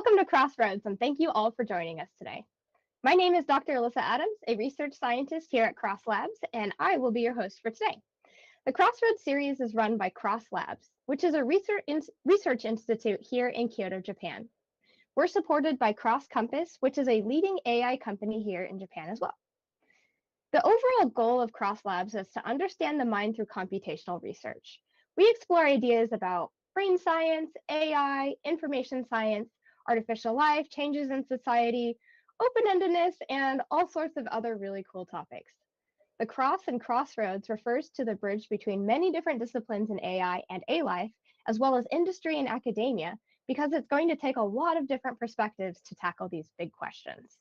Welcome to Crossroads, and thank you all for joining us today. My name is Dr. Alyssa Adams, a research scientist here at Cross Labs, and I will be your host for today. The Crossroads series is run by Cross Labs, which is a research institute here in Kyoto, Japan. We're supported by Cross Compass, which is a leading AI company here in Japan as well. The overall goal of Cross Labs is to understand the mind through computational research. We explore ideas about brain science, AI, information science, artificial life, changes in society, open-endedness, and all sorts of other really cool topics. The cross and crossroads refers to the bridge between many different disciplines in AI and A-life, as well as industry and academia, because it's going to take a lot of different perspectives to tackle these big questions.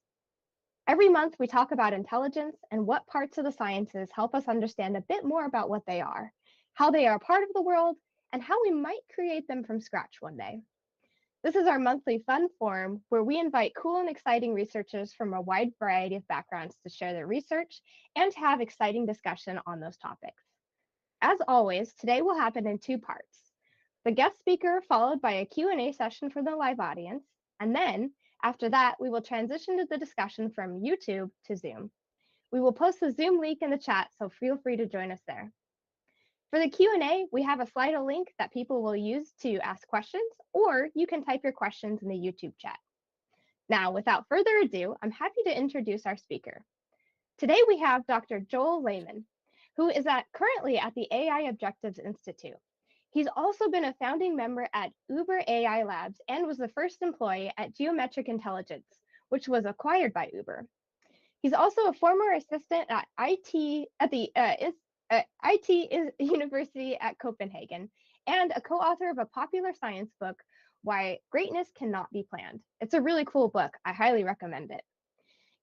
Every month, we talk about intelligence and what parts of the sciences help us understand a bit more about what they are, how they are part of the world, and how we might create them from scratch one day. This is our monthly fun forum where we invite cool and exciting researchers from a wide variety of backgrounds to share their research and to have exciting discussion on those topics. As always, today will happen in two parts. The guest speaker followed by a Q&A session for the live audience, and then after that, we will transition to the discussion from YouTube to Zoom. We will post the Zoom link in the chat, so feel free to join us there. For the Q&A, we have a Slido link that people will use to ask questions, or you can type your questions in the YouTube chat. Now, without further ado, I'm happy to introduce our speaker. Today, we have Dr. Joel Lehman, who is currently at the AI Objectives Institute. He's also been a founding member at Uber AI Labs and was the first employee at Geometric Intelligence, which was acquired by Uber. He's also a former assistant at IT University at Copenhagen, and a co-author of a popular science book, Why Greatness Cannot Be Planned. It's a really cool book. I highly recommend it.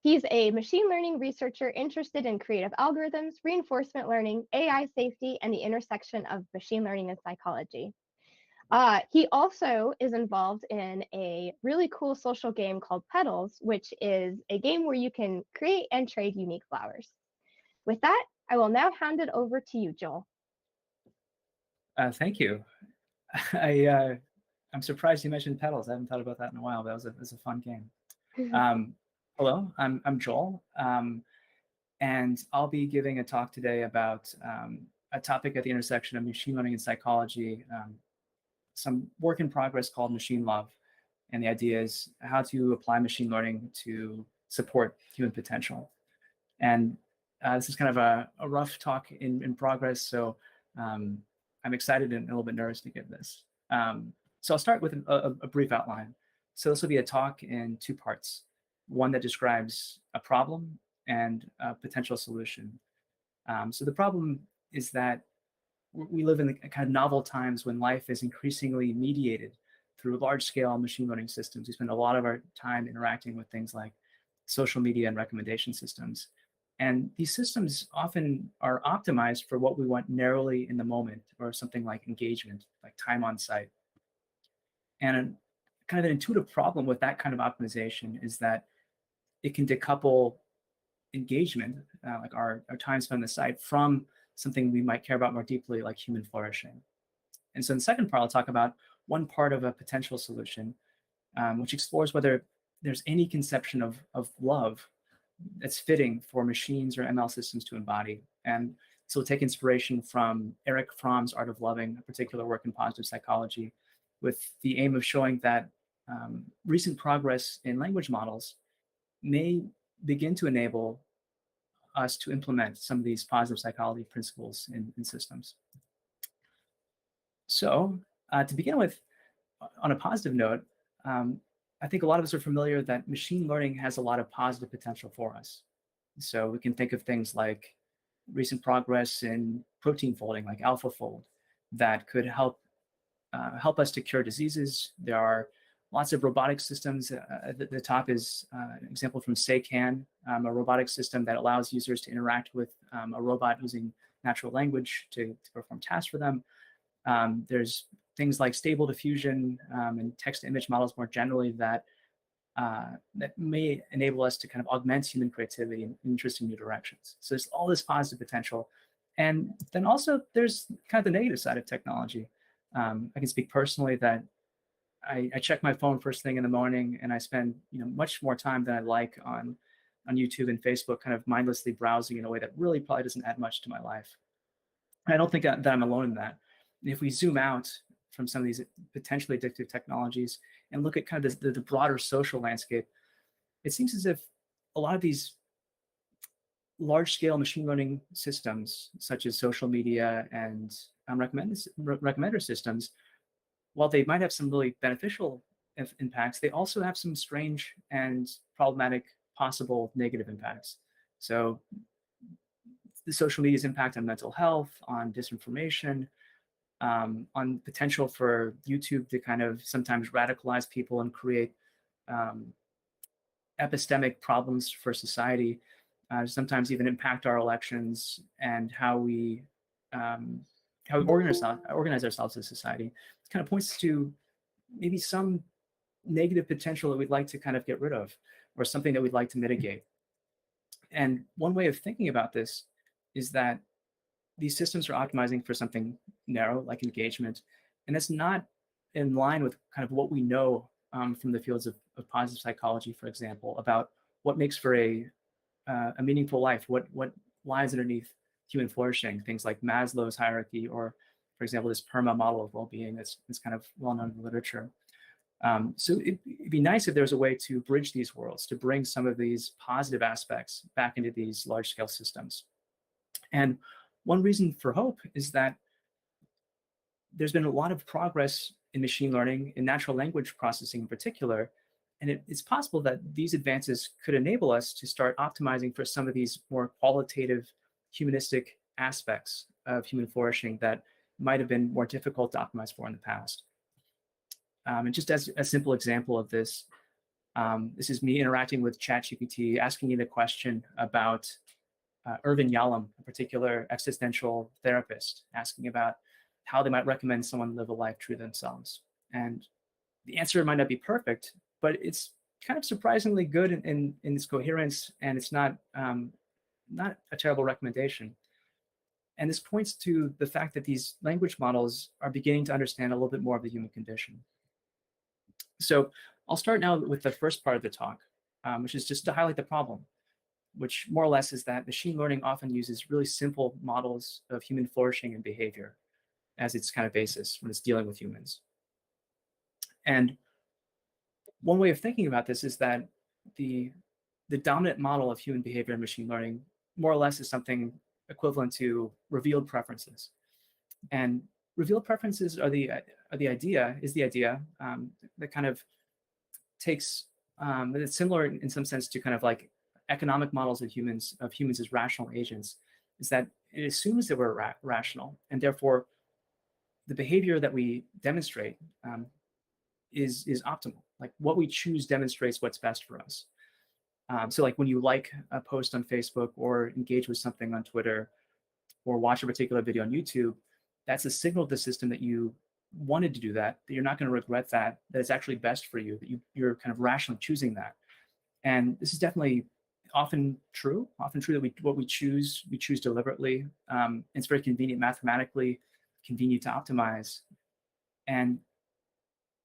He's a machine learning researcher interested in creative algorithms, reinforcement learning, AI safety, and the intersection of machine learning and psychology. He also is involved in a really cool social game called Petals, which is a game where you can create and trade unique flowers. With that, I will now hand it over to you, Joel. Thank you. I'm surprised you mentioned Petals. I haven't thought about that in a while, but it was a fun game. Hello, I'm Joel, and I'll be giving a talk today about a topic at the intersection of machine learning and psychology, some work in progress called machine love, and the idea is how to apply machine learning to support human potential. And this is kind of a rough talk in progress, so I'm excited and a little bit nervous to give this. So I'll start with a brief outline. So this will be a talk in two parts, one that describes a problem and a potential solution. So the problem is that we live in kind of novel times when life is increasingly mediated through large-scale machine learning systems. We spend a lot of our time interacting with things like social media and recommendation systems. And these systems often are optimized for what we want narrowly in the moment, or something like engagement, like time on site. And kind of an intuitive problem with that kind of optimization is that it can decouple engagement, like our time spent on the site, from something we might care about more deeply, like human flourishing. And so in the second part, I'll talk about one part of a potential solution, which explores whether there's any conception of love that's fitting for machines or ML systems to embody. And so we'll take inspiration from Erich Fromm's Art of Loving, a particular work in positive psychology, with the aim of showing that recent progress in language models may begin to enable us to implement some of these positive psychology principles in systems. So to begin with, on a positive note, I think a lot of us are familiar that machine learning has a lot of positive potential for us. So we can think of things like recent progress in protein folding, like AlphaFold, that could help us to cure diseases. There are lots of robotic systems. At the top is an example from Seikan, a robotic system that allows users to interact with a robot using natural language to perform tasks for them. There's things like stable diffusion and text-to-image models more generally that may enable us to kind of augment human creativity in interesting new directions. So there's all this positive potential. And then also there's kind of the negative side of technology. I can speak personally that I check my phone first thing in the morning, and I spend much more time than I like on YouTube and Facebook, kind of mindlessly browsing in a way that really probably doesn't add much to my life. And I don't think that I'm alone in that. And if we zoom out from some of these potentially addictive technologies and look at kind of the broader social landscape, it seems as if a lot of these large-scale machine learning systems, such as social media and recommender systems, while they might have some really beneficial impacts, they also have some strange and problematic possible negative impacts. So the social media's impact on mental health, on disinformation, on potential for YouTube to kind of sometimes radicalize people and create epistemic problems for society, sometimes even impact our elections and how we organize ourselves as a society. It kind of points to maybe some negative potential that we'd like to kind of get rid of, or something that we'd like to mitigate. And one way of thinking about this is that these systems are optimizing for something narrow, like engagement, and that's not in line with kind of what we know from the fields of positive psychology, for example, about what makes for a meaningful life, what lies underneath human flourishing, things like Maslow's hierarchy, or, for example, this PERMA model of well-being that's kind of well-known in the literature. So it'd be nice if there was a way to bridge these worlds, to bring some of these positive aspects back into these large-scale systems. And one reason for hope is that there's been a lot of progress in machine learning, in natural language processing in particular, and it's possible that these advances could enable us to start optimizing for some of these more qualitative, humanistic aspects of human flourishing that might have been more difficult to optimize for in the past. And just as a simple example of this, this is me interacting with ChatGPT, asking it a question about Irvin Yalom, a particular existential therapist, asking about how they might recommend someone live a life true to themselves. And the answer might not be perfect, but it's kind of surprisingly good in its coherence, and it's not a terrible recommendation. And this points to the fact that these language models are beginning to understand a little bit more of the human condition. So I'll start now with the first part of the talk, which is just to highlight the problem, which more or less is that machine learning often uses really simple models of human flourishing and behavior as its kind of basis when it's dealing with humans. And one way of thinking about this is that the dominant model of human behavior in machine learning more or less is something equivalent to revealed preferences. And revealed preferences are the idea that kind of takes it's similar in some sense to kind of like economic models of humans as rational agents, is that it assumes that we're rational, and therefore the behavior that we demonstrate is optimal. Like what we choose demonstrates what's best for us. So like when you like a post on Facebook or engage with something on Twitter or watch a particular video on YouTube, that's a signal to the system that you wanted to do that you're not going to regret that it's actually best for you, that you're kind of rationally choosing that. And this is definitely often true that what we choose deliberately. It's very convenient mathematically, convenient to optimize. And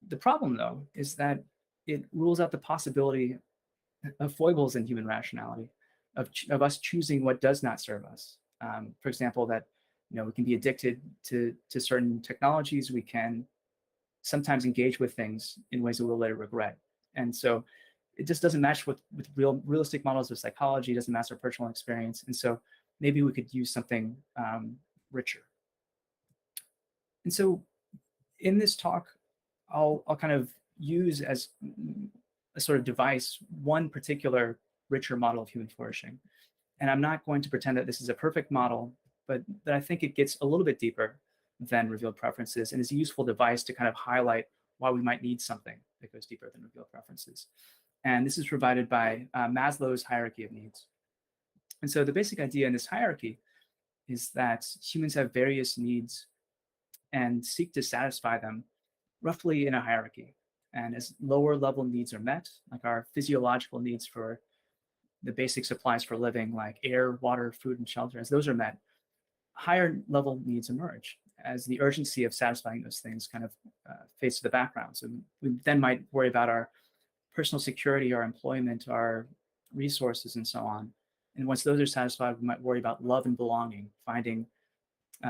the problem, though, is that it rules out the possibility of foibles in human rationality, of us choosing what does not serve us. For example, that we can be addicted to certain technologies. We can sometimes engage with things in ways that we'll later regret. And so it just doesn't match with realistic models of psychology. It doesn't match our personal experience. And so maybe we could use something richer. And so in this talk, I'll kind of use as a sort of device one particular richer model of human flourishing. And I'm not going to pretend that this is a perfect model, but that I think it gets a little bit deeper than revealed preferences and is a useful device to kind of highlight why we might need something that goes deeper than revealed preferences. And this is provided by Maslow's hierarchy of needs. And so the basic idea in this hierarchy is that humans have various needs and seek to satisfy them roughly in a hierarchy. And as lower level needs are met, like our physiological needs for the basic supplies for living, like air, water, food, and shelter, as those are met, higher level needs emerge. as the urgency of satisfying those things kind of fades to the background. So we then might worry about our personal security, our employment, our resources, and so on. And once those are satisfied, we might worry about love and belonging, finding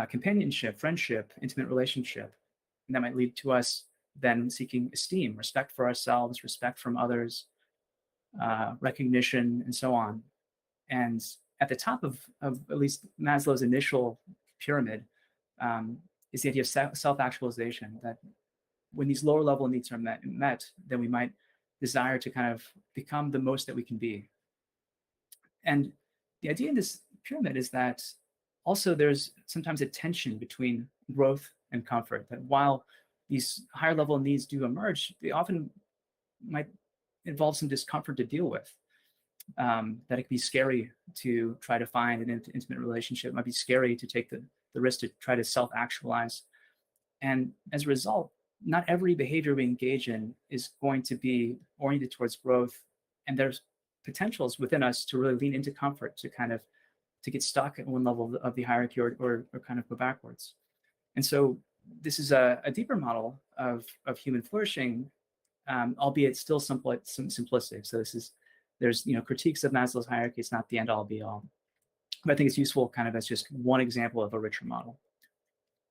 companionship, friendship, intimate relationship. And that might lead to us then seeking esteem, respect for ourselves, respect from others, recognition, and so on. And at the top of at least Maslow's initial pyramid is the idea of self-actualization, that when these lower level needs are met, then we might desire to kind of become the most that we can be. And the idea in this pyramid is that also there's sometimes a tension between growth and comfort, that while these higher level needs do emerge, they often might involve some discomfort to deal with. That it can be scary to try to find an intimate relationship. It might be scary to take the risk to try to self-actualize. And as a result, not every behavior we engage in is going to be oriented towards growth. And there's potentials within us to really lean into comfort, to kind of to get stuck at one level of the hierarchy or kind of go backwards. And so this is a deeper model of human flourishing, albeit still simplistic. So there's critiques of Maslow's hierarchy. It's not the end all be all, but I think it's useful kind of as just one example of a richer model.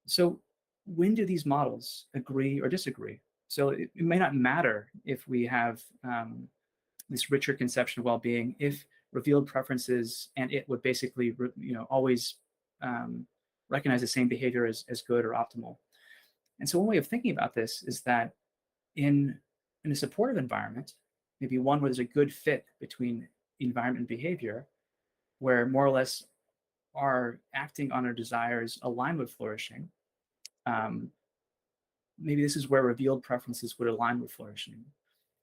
So when do these models agree or disagree? So it may not matter if we have this richer conception of well-being if revealed preferences and it would basically always recognize the same behavior as good or optimal. And so one way of thinking about this is that in a supportive environment, maybe one where there's a good fit between environment and behavior, where more or less our acting on our desires align with flourishing, maybe this is where revealed preferences would align with flourishing.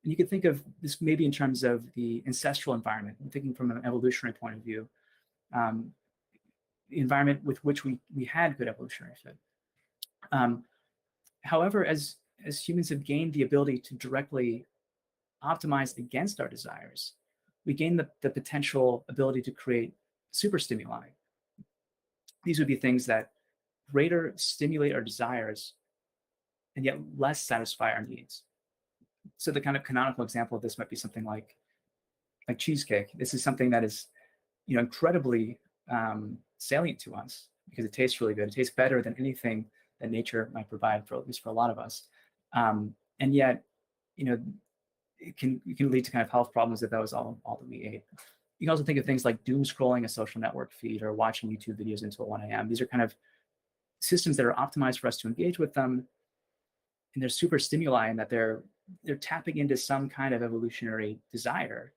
And you could think of this maybe in terms of the ancestral environment. I'm thinking from an evolutionary point of view, the environment with which we had good evolutionary fit. However, as humans have gained the ability to directly optimize against our desires, we gain the potential ability to create super stimuli. These would be things that greater stimulate our desires and yet less satisfy our needs. So the kind of canonical example of this might be something like cheesecake. This is something that is incredibly salient to us because it tastes really good. It tastes better than anything that nature might provide, for at least for a lot of us. And yet, it can lead to kind of health problems if that was all that we ate. You can also think of things like doom scrolling a social network feed or watching YouTube videos until 1 a.m. These are kind of systems that are optimized for us to engage with them. And they're super stimuli in that they're tapping into some kind of evolutionary desire.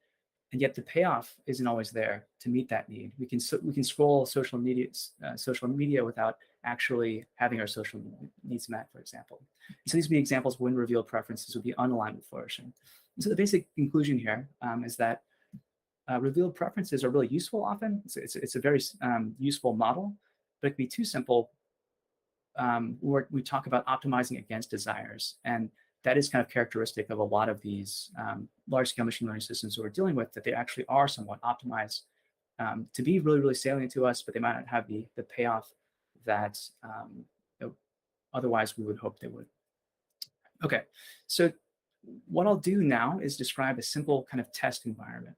And yet the payoff isn't always there to meet that need. We can scroll social media without actually having our social needs met, for example. So these would be examples when revealed preferences would be unaligned with flourishing. And so the basic conclusion here is that revealed preferences are really useful often. It's a very useful model, but it can be too simple. We talk about optimizing against desires, and that is kind of characteristic of a lot of these large-scale machine learning systems that we're dealing with, that they actually are somewhat optimized to be really, really salient to us, but they might not have the payoff that otherwise we would hope they would. Okay, so what I'll do now is describe a simple kind of test environment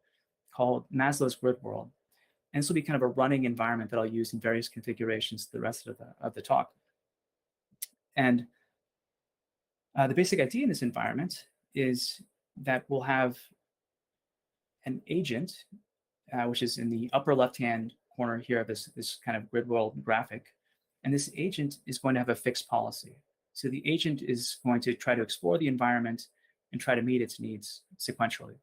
called Maslow's grid world. And this will be kind of a running environment that I'll use in various configurations the rest of the talk. And the basic idea in this environment is that we'll have an agent, which is in the upper left-hand corner here of this kind of grid world graphic. And this agent is going to have a fixed policy. So the agent is going to try to explore the environment and try to meet its needs sequentially.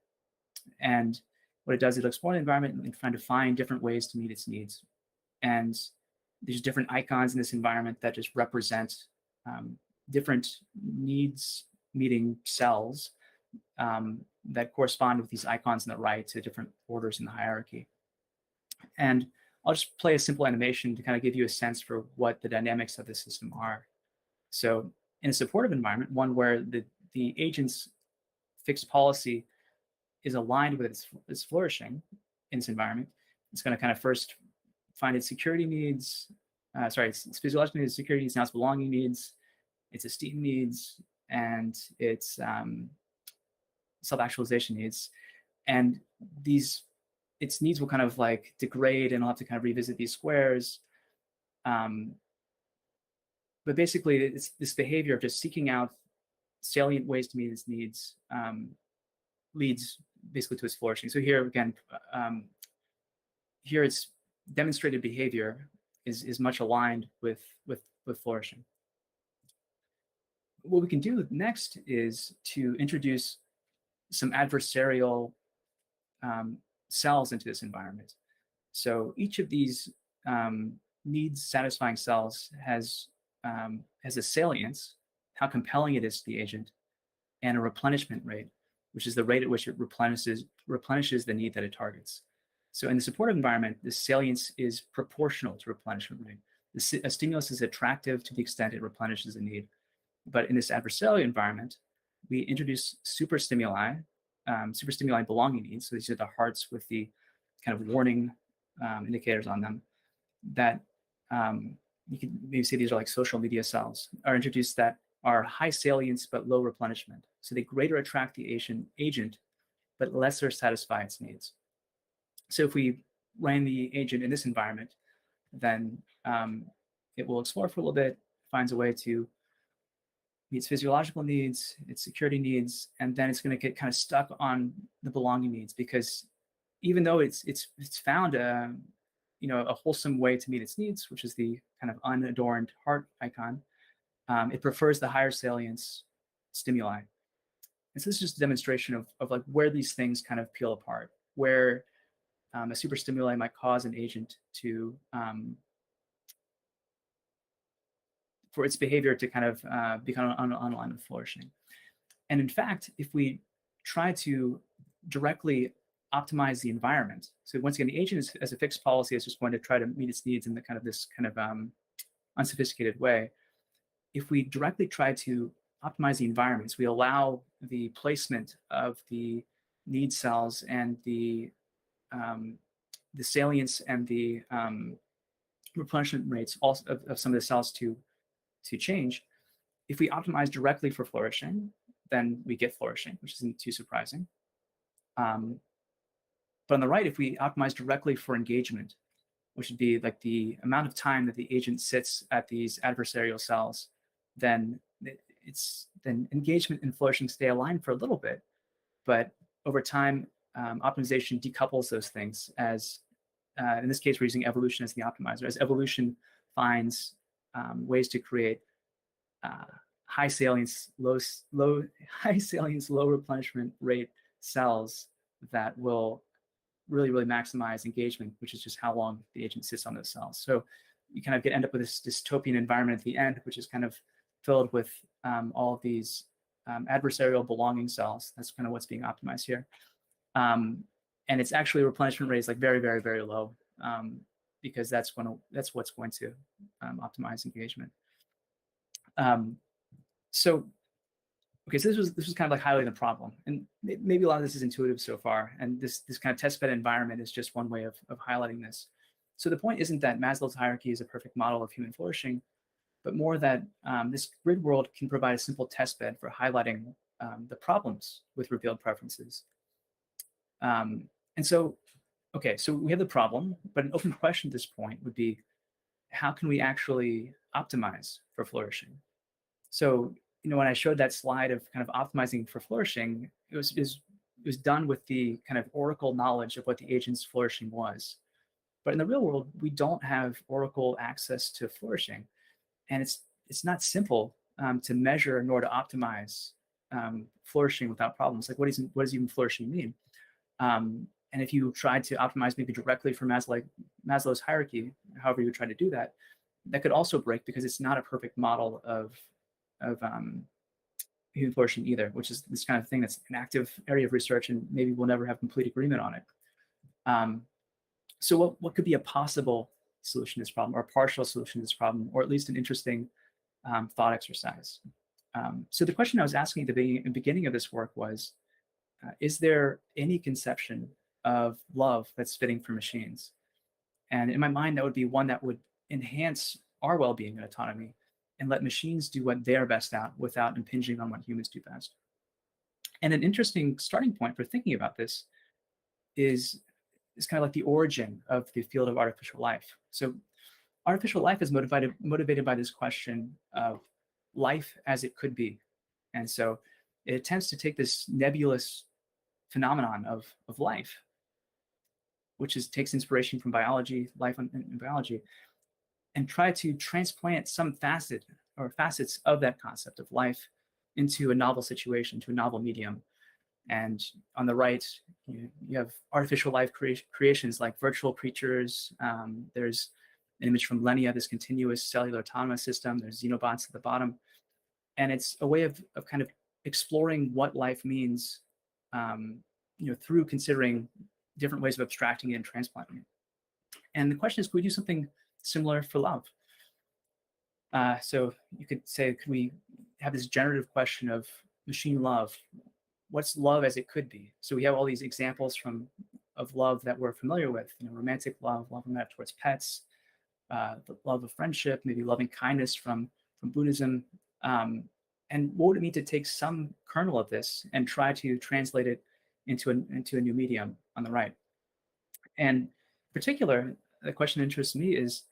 And what it does, it'll explore the environment and try to find different ways to meet its needs. And there's different icons in this environment that just represent different needs meeting cells that correspond with these icons on the right to different orders in the hierarchy. And I'll just play a simple animation to kind of give you a sense for what the dynamics of the system are. So in a supportive environment, one where the agent's fixed policy is aligned with its flourishing in this environment, it's going to kind of first find its security needs, it's physiological needs, security needs, now it's belonging needs, it's esteem needs, and it's self-actualization needs. And its needs will kind of like degrade, and I'll have to kind of revisit these squares. But basically, it's this behavior of just seeking out salient ways to meet its needs leads basically to its flourishing. So here again, here it's demonstrated behavior is much aligned with flourishing. What we can do next is to introduce some adversarial cells into this environment. So each of these needs satisfying cells has a salience, how compelling it is to the agent, and a replenishment rate, which is the rate at which it replenishes the need that it targets. So in the supportive environment, the salience is proportional to replenishment rate. A stimulus is attractive to the extent it replenishes the need. But in this adversarial environment, we introduce superstimuli belonging needs. So these are the hearts with the kind of warning indicators on them that you can maybe say these are like social media cells, are introduced that are high salience but low replenishment. So they greater attract the agent, but lesser satisfy its needs. So if we ran the agent in this environment, then it will explore for a little bit, finds a way to meet its physiological needs, its security needs, and then it's going to get kind of stuck on the belonging needs, because even though it's found a wholesome way to meet its needs, which is the kind of unadorned heart icon, it prefers the higher salience stimuli. And so this is just a demonstration of like where these things kind of peel apart, where a superstimuli might cause an agent to for its behavior to kind of become unaligned with flourishing. And in fact, if we try to directly optimize the environment, so once again, the agent as a fixed policy is just going to try to meet its needs in the kind of this kind of unsophisticated way. If we directly try to optimize the environments, we allow the placement of the need cells and the salience and the replenishment rates also of some of the cells to change. If we optimize directly for flourishing, then we get flourishing, which isn't too surprising. But on the right, if we optimize directly for engagement, which would be like the amount of time that the agent sits at these adversarial cells, then engagement and flourishing stay aligned for a little bit, but over time, optimization decouples those things. As in this case, we're using evolution as the optimizer. As evolution finds ways to create high salience, low replenishment rate cells that will really maximize engagement, which is just how long the agent sits on those cells. So you kind of end up with this dystopian environment at the end, which is kind of filled with all of these adversarial belonging cells. That's kind of what's being optimized here. And it's actually replenishment rate is like very, very, very low, because that's what's going to optimize engagement. So this was kind of like highlighting the problem, and maybe a lot of this is intuitive so far, and this kind of testbed environment is just one way of highlighting this. So the point isn't that Maslow's hierarchy is a perfect model of human flourishing, but more that this grid world can provide a simple testbed for highlighting the problems with revealed preferences. And so we have the problem, but an open question at this point would be, how can we actually optimize for flourishing? So, when I showed that slide of kind of optimizing for flourishing, it was done with the kind of oracle knowledge of what the agent's flourishing was. But in the real world, we don't have oracle access to flourishing, and it's not simple to measure nor to optimize flourishing without problems. Like, what does even flourishing mean? And if you tried to optimize maybe directly for Maslow's hierarchy, however you would try to do that, that could also break, because it's not a perfect model of human flourishing either, which is this kind of thing that's an active area of research, and maybe we'll never have complete agreement on it. So what could be a possible solution to this problem, or a partial solution to this problem, or at least an interesting thought exercise? So the question I was asking at the beginning of this work was, is there any conception of love that's fitting for machines? And in my mind, that would be one that would enhance our well-being and autonomy, and let machines do what they're best at without impinging on what humans do best. And an interesting starting point for thinking about this is kind of like the origin of the field of artificial life. So artificial life is motivated by this question of life as it could be. And so it attempts to take this nebulous phenomenon of life, which takes inspiration from biology, life in biology, and try to transplant some facets of that concept of life into a novel situation, to a novel medium. And on the right, you have artificial life creations like virtual creatures. There's an image from Lenia, this continuous cellular autonomous system. There's xenobots at the bottom. And it's a way of kind of exploring what life means, through considering different ways of abstracting it and transplanting it. And the question is, could we do something similar for love? So you could say, could we have this generative question of machine love? What's love as it could be? So we have all these examples of love that we're familiar with, romantic love romantic towards pets, the love of friendship, maybe loving kindness from Buddhism. And what would it mean to take some kernel of this and try to translate it into a new medium on the right? And in particular, the question that interests me is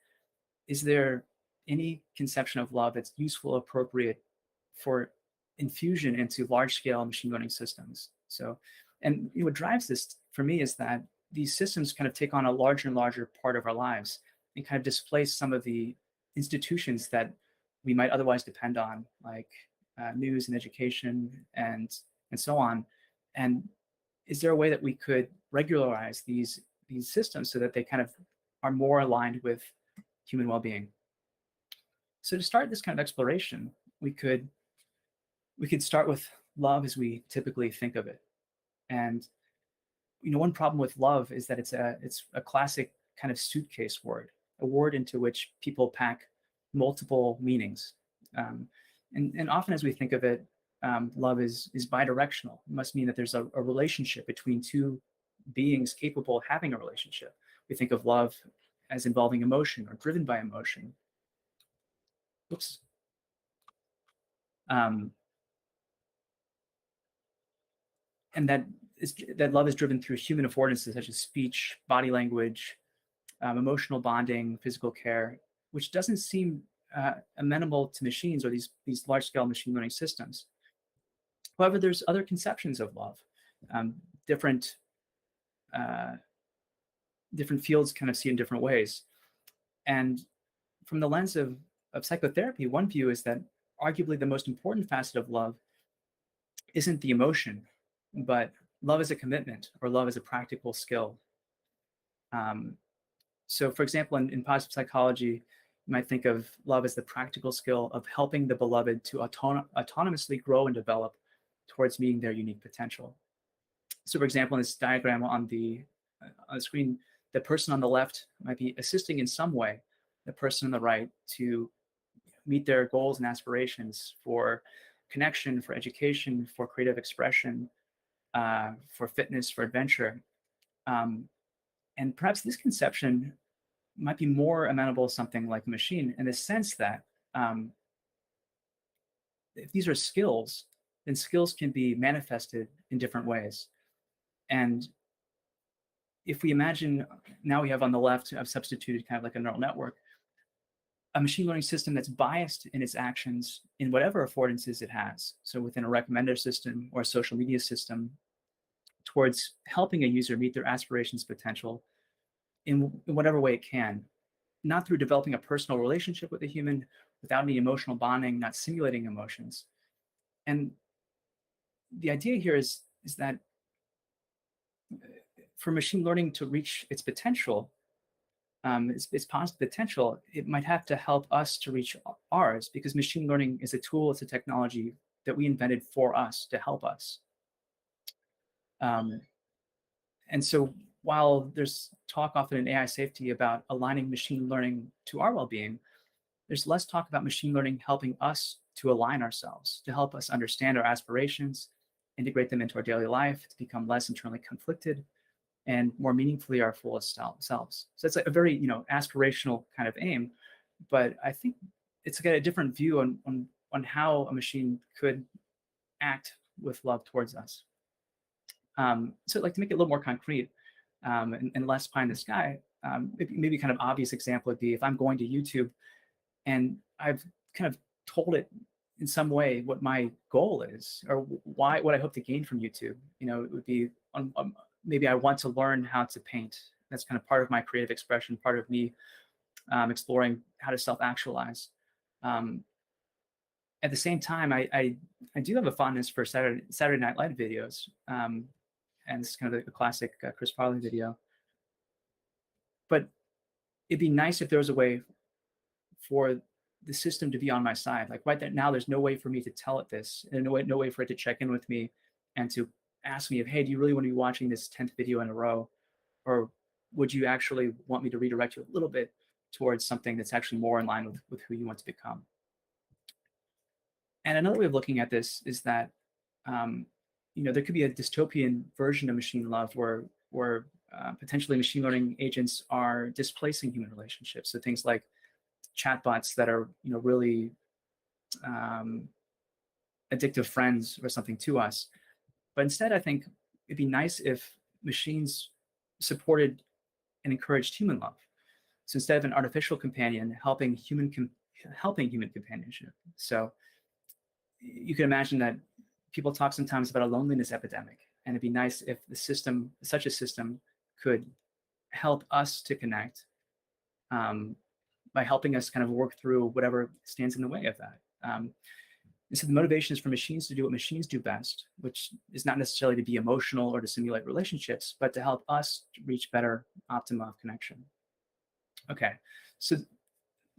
there any conception of love that's useful, appropriate for infusion into large-scale machine learning systems? So, and what drives this for me is that these systems kind of take on a larger and larger part of our lives and kind of displace some of the institutions that we might otherwise depend on, like news and education and so on. And is there a way that we could regularize these systems so that they kind of are more aligned with human well-being? So to start this kind of exploration, we could start with love as we typically think of it. And one problem with love is that it's a classic kind of suitcase word, a word into which people pack multiple meanings. And often as we think of it, love is bidirectional. It must mean that there's a relationship between two beings capable of having a relationship. We think of love as involving emotion or driven by emotion. Oops. And that love is driven through human affordances such as speech, body language, emotional bonding, physical care, which doesn't seem amenable to machines or these large-scale machine learning systems. However, there's other conceptions of love. Different fields kind of see it in different ways. And from the lens of psychotherapy, one view is that arguably the most important facet of love isn't the emotion, but love as a commitment or love as a practical skill. So for example, in positive psychology, you might think of love as the practical skill of helping the beloved to autonomously grow and develop towards meeting their unique potential. So for example, in this diagram on the screen, the person on the left might be assisting in some way the person on the right to meet their goals and aspirations for connection, for education, for creative expression, for fitness, for adventure. And perhaps this conception might be more amenable to something like a machine in the sense that if these are skills, then skills can be manifested in different ways. And if we imagine, now we have on the left, I've substituted kind of like a neural network, a machine learning system that's biased in its actions in whatever affordances it has. So within a recommender system or a social media system, towards helping a user meet their aspirations potential in whatever way it can, not through developing a personal relationship with a human, without any emotional bonding, not simulating emotions. And the idea here is that for machine learning to reach its potential, its positive potential, it might have to help us to reach ours, because machine learning is a tool, it's a technology that we invented for us, to help us. And so while there's talk often in AI safety about aligning machine learning to our well-being, there's less talk about machine learning helping us to align ourselves, to help us understand our aspirations, integrate them into our daily life, to become less internally conflicted, and more meaningfully our fullest selves. So it's a very, aspirational kind of aim, but I think it's got a different view on how a machine could act with love towards us. So like to make it a little more concrete and less pie in the sky, maybe kind of obvious example would be if I'm going to YouTube and I've kind of told it in some way what my goal is or what I hope to gain from YouTube. You know, it would be maybe I want to learn how to paint. That's kind of part of my creative expression, part of me exploring how to self-actualize. At the same time, I do have a fondness for Saturday Night Live videos, and it's kind of a classic Chris Farley video. But it'd be nice if there was a way for the system to be on my side. Like right now, there's no way for me to tell it this, and no way for it to check in with me and to ask me if, hey, do you really want to be watching this 10th video in a row? Or would you actually want me to redirect you a little bit towards something that's actually more in line with who you want to become? And another way of looking at this is that, there could be a dystopian version of machine love where potentially machine learning agents are displacing human relationships. So things like chatbots that are, really addictive friends or something to us. But instead, I think it'd be nice if machines supported and encouraged human love. So instead of an artificial companion helping human companionship. So you can imagine that people talk sometimes about a loneliness epidemic, and it'd be nice if such a system could help us to connect by helping us kind of work through whatever stands in the way of that. And so the motivation is for machines to do what machines do best, which is not necessarily to be emotional or to simulate relationships, but to help us reach better optima of connection. Okay, so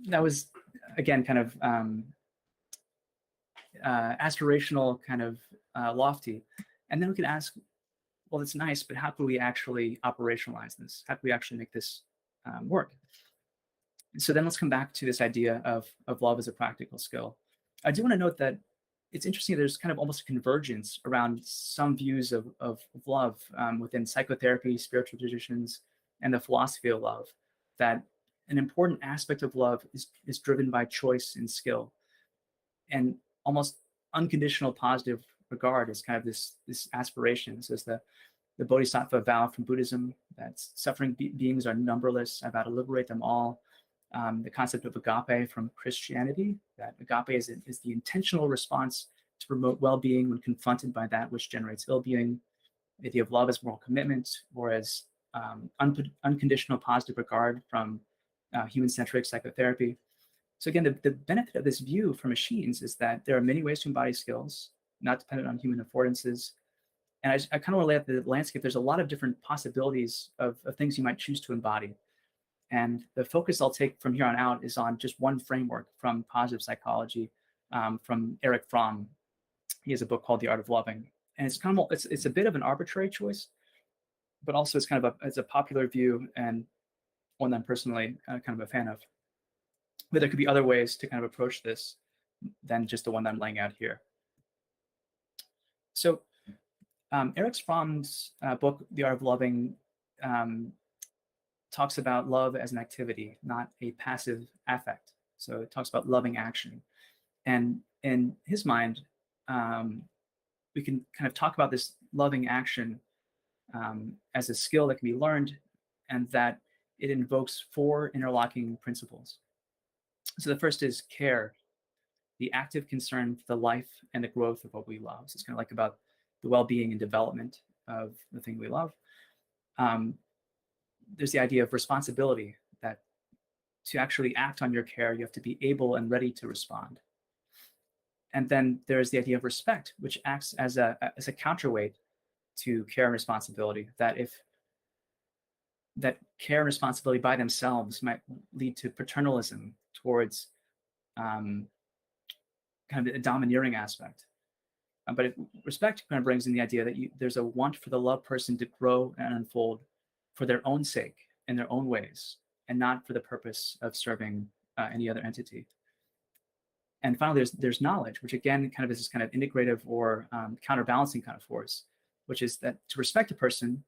that was, again, kind of aspirational, kind of lofty. And then we could ask, well, it's nice, but how can we actually operationalize this? How can we actually make this work? So then let's come back to this idea of love as a practical skill. I do want to note that it's interesting. There's kind of almost a convergence around some views of love within psychotherapy, spiritual traditions, and the philosophy of love, that an important aspect of love is driven by choice and skill. And almost unconditional positive regard is kind of this aspiration. So it's the Bodhisattva vow from Buddhism, that suffering beings are numberless. I vow to liberate them all. The concept of agape from Christianity, that agape is the intentional response to promote well-being when confronted by that which generates ill-being. The idea of love as moral commitment, or as unconditional positive regard from human-centric psychotherapy. So again, the benefit of this view for machines is that there are many ways to embody skills, not dependent on human affordances. And I kind of want to lay out the landscape. There's a lot of different possibilities of things you might choose to embody. And the focus I'll take from here on out is on just one framework from positive psychology, from Erich Fromm. He has a book called The Art of Loving. And it's kind of, it's a bit of an arbitrary choice, but also it's kind of it's a popular view and one that I'm personally kind of a fan of. But there could be other ways to kind of approach this than just the one that I'm laying out here. So Erich Fromm's book, The Art of Loving, talks about love as an activity, not a passive affect. So it talks about loving action. And in his mind, we can kind of talk about this loving action as a skill that can be learned, and that it invokes 4 interlocking principles. So the first is care, the active concern for the life and the growth of what we love. So it's kind of like about the well-being and development of the thing we love. There's the idea of responsibility, that to actually act on your care, you have to be able and ready to respond. And then there's the idea of respect, which acts as a counterweight to care and responsibility, that care and responsibility by themselves might lead to paternalism towards kind of a domineering aspect. But respect kind of brings in the idea that there's a want for the loved person to grow and unfold for their own sake, in their own ways, and not for the purpose of serving any other entity. And finally, there's knowledge, which again kind of is this kind of integrative or counterbalancing kind of force, which is that to respect a person,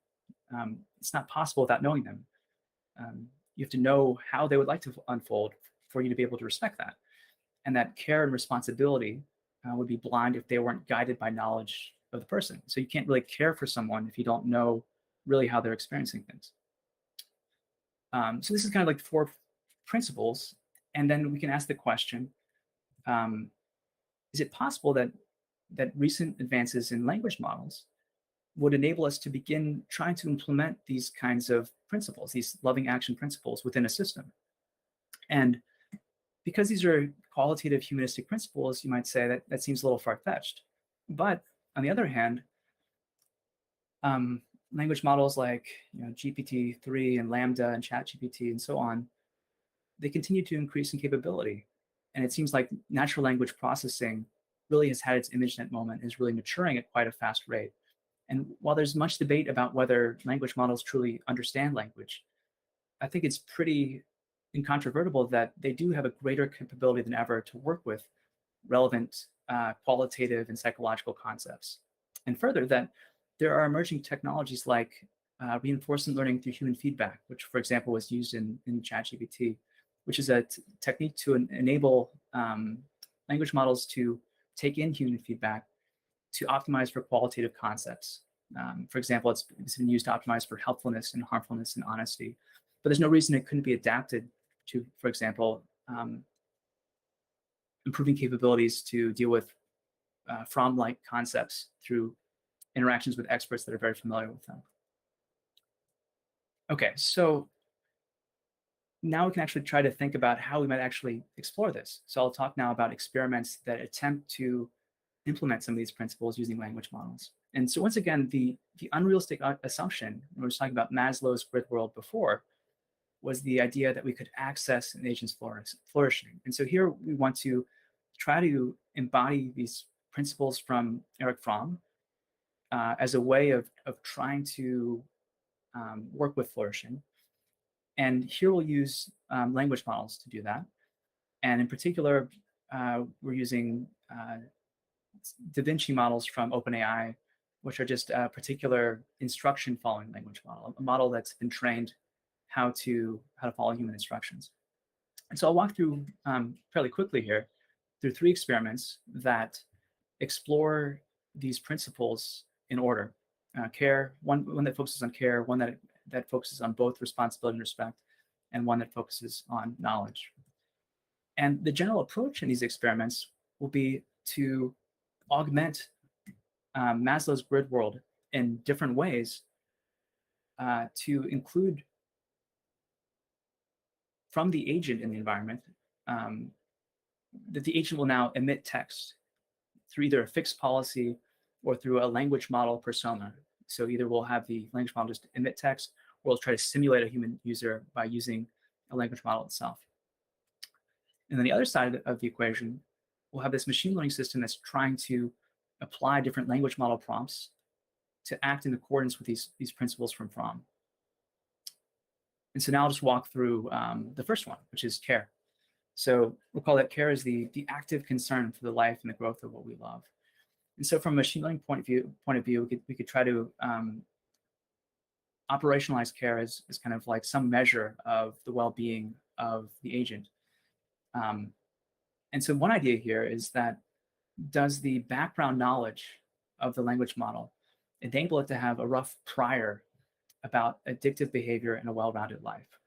it's not possible without knowing them. You have to know how they would like to unfold for you to be able to respect that. And that care and responsibility would be blind if they weren't guided by knowledge of the person. So you can't really care for someone if you don't know really how they're experiencing things. So this is kind of like 4 principles. And then we can ask the question, is it possible that recent advances in language models would enable us to begin trying to implement these kinds of principles, these loving action principles within a system? And because these are qualitative humanistic principles, you might say that that seems a little far-fetched. But on the other hand, language models like GPT-3 and Lambda and ChatGPT and so on, they continue to increase in capability. And it seems like natural language processing really has had its ImageNet moment, is really maturing at quite a fast rate. And while there's much debate about whether language models truly understand language, I think it's pretty incontrovertible that they do have a greater capability than ever to work with relevant qualitative and psychological concepts. And further, that there are emerging technologies like reinforcement learning through human feedback, which, for example, was used in ChatGPT, which is a technique to enable language models to take in human feedback to optimize for qualitative concepts. For example, it's been used to optimize for helpfulness and harmfulness and honesty. But there's no reason it couldn't be adapted to, for example, improving capabilities to deal with from-like concepts through interactions with experts that are very familiar with them. Okay, so now we can actually try to think about how we might actually explore this. So I'll talk now about experiments that attempt to implement some of these principles using language models. And so once again, the unrealistic assumption, we were talking about Maslow's grid world before, was the idea that we could access an agent's flourishing. And so here we want to try to embody these principles from Erich Fromm as a way of trying to work with flourishing. And here we'll use language models to do that. And in particular, we're using Da Vinci models from OpenAI, which are just a particular instruction following language model, a model that's been trained how to follow human instructions. And so I'll walk through fairly quickly here through 3 experiments that explore these principles in order. Care, one that focuses on care, one that focuses on both responsibility and respect, and one that focuses on knowledge. And the general approach in these experiments will be to augment Maslow's grid world in different ways to include from the agent in the environment, that the agent will now emit text through either a fixed policy or through a language model persona. So either we'll have the language model just emit text, or we'll try to simulate a human user by using a language model itself. And then the other side of the equation, we'll have this machine learning system that's trying to apply different language model prompts to act in accordance with these principles from Fromm. And so now I'll just walk through the first one, which is care. So we'll call that care is the active concern for the life and the growth of what we love. And so from a machine learning point of view, we could try to operationalize care as kind of like some measure of the well-being of the agent. And so one idea here is that, does the background knowledge of the language model enable it to have a rough prior about addictive behavior and a well-rounded life?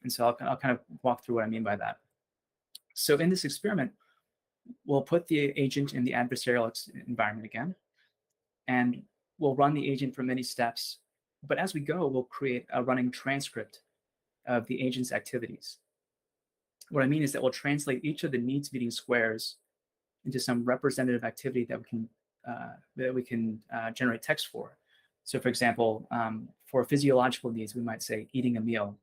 And so I'll kind of walk through what I mean by that. So in this experiment, we'll put the agent in the adversarial environment again, and we'll run the agent for many steps. But as we go, we'll create a running transcript of the agent's activities. What I mean is that we'll translate each of the needs meeting squares into some representative activity that we can generate text for. So for example, for physiological needs, we might say eating a meal.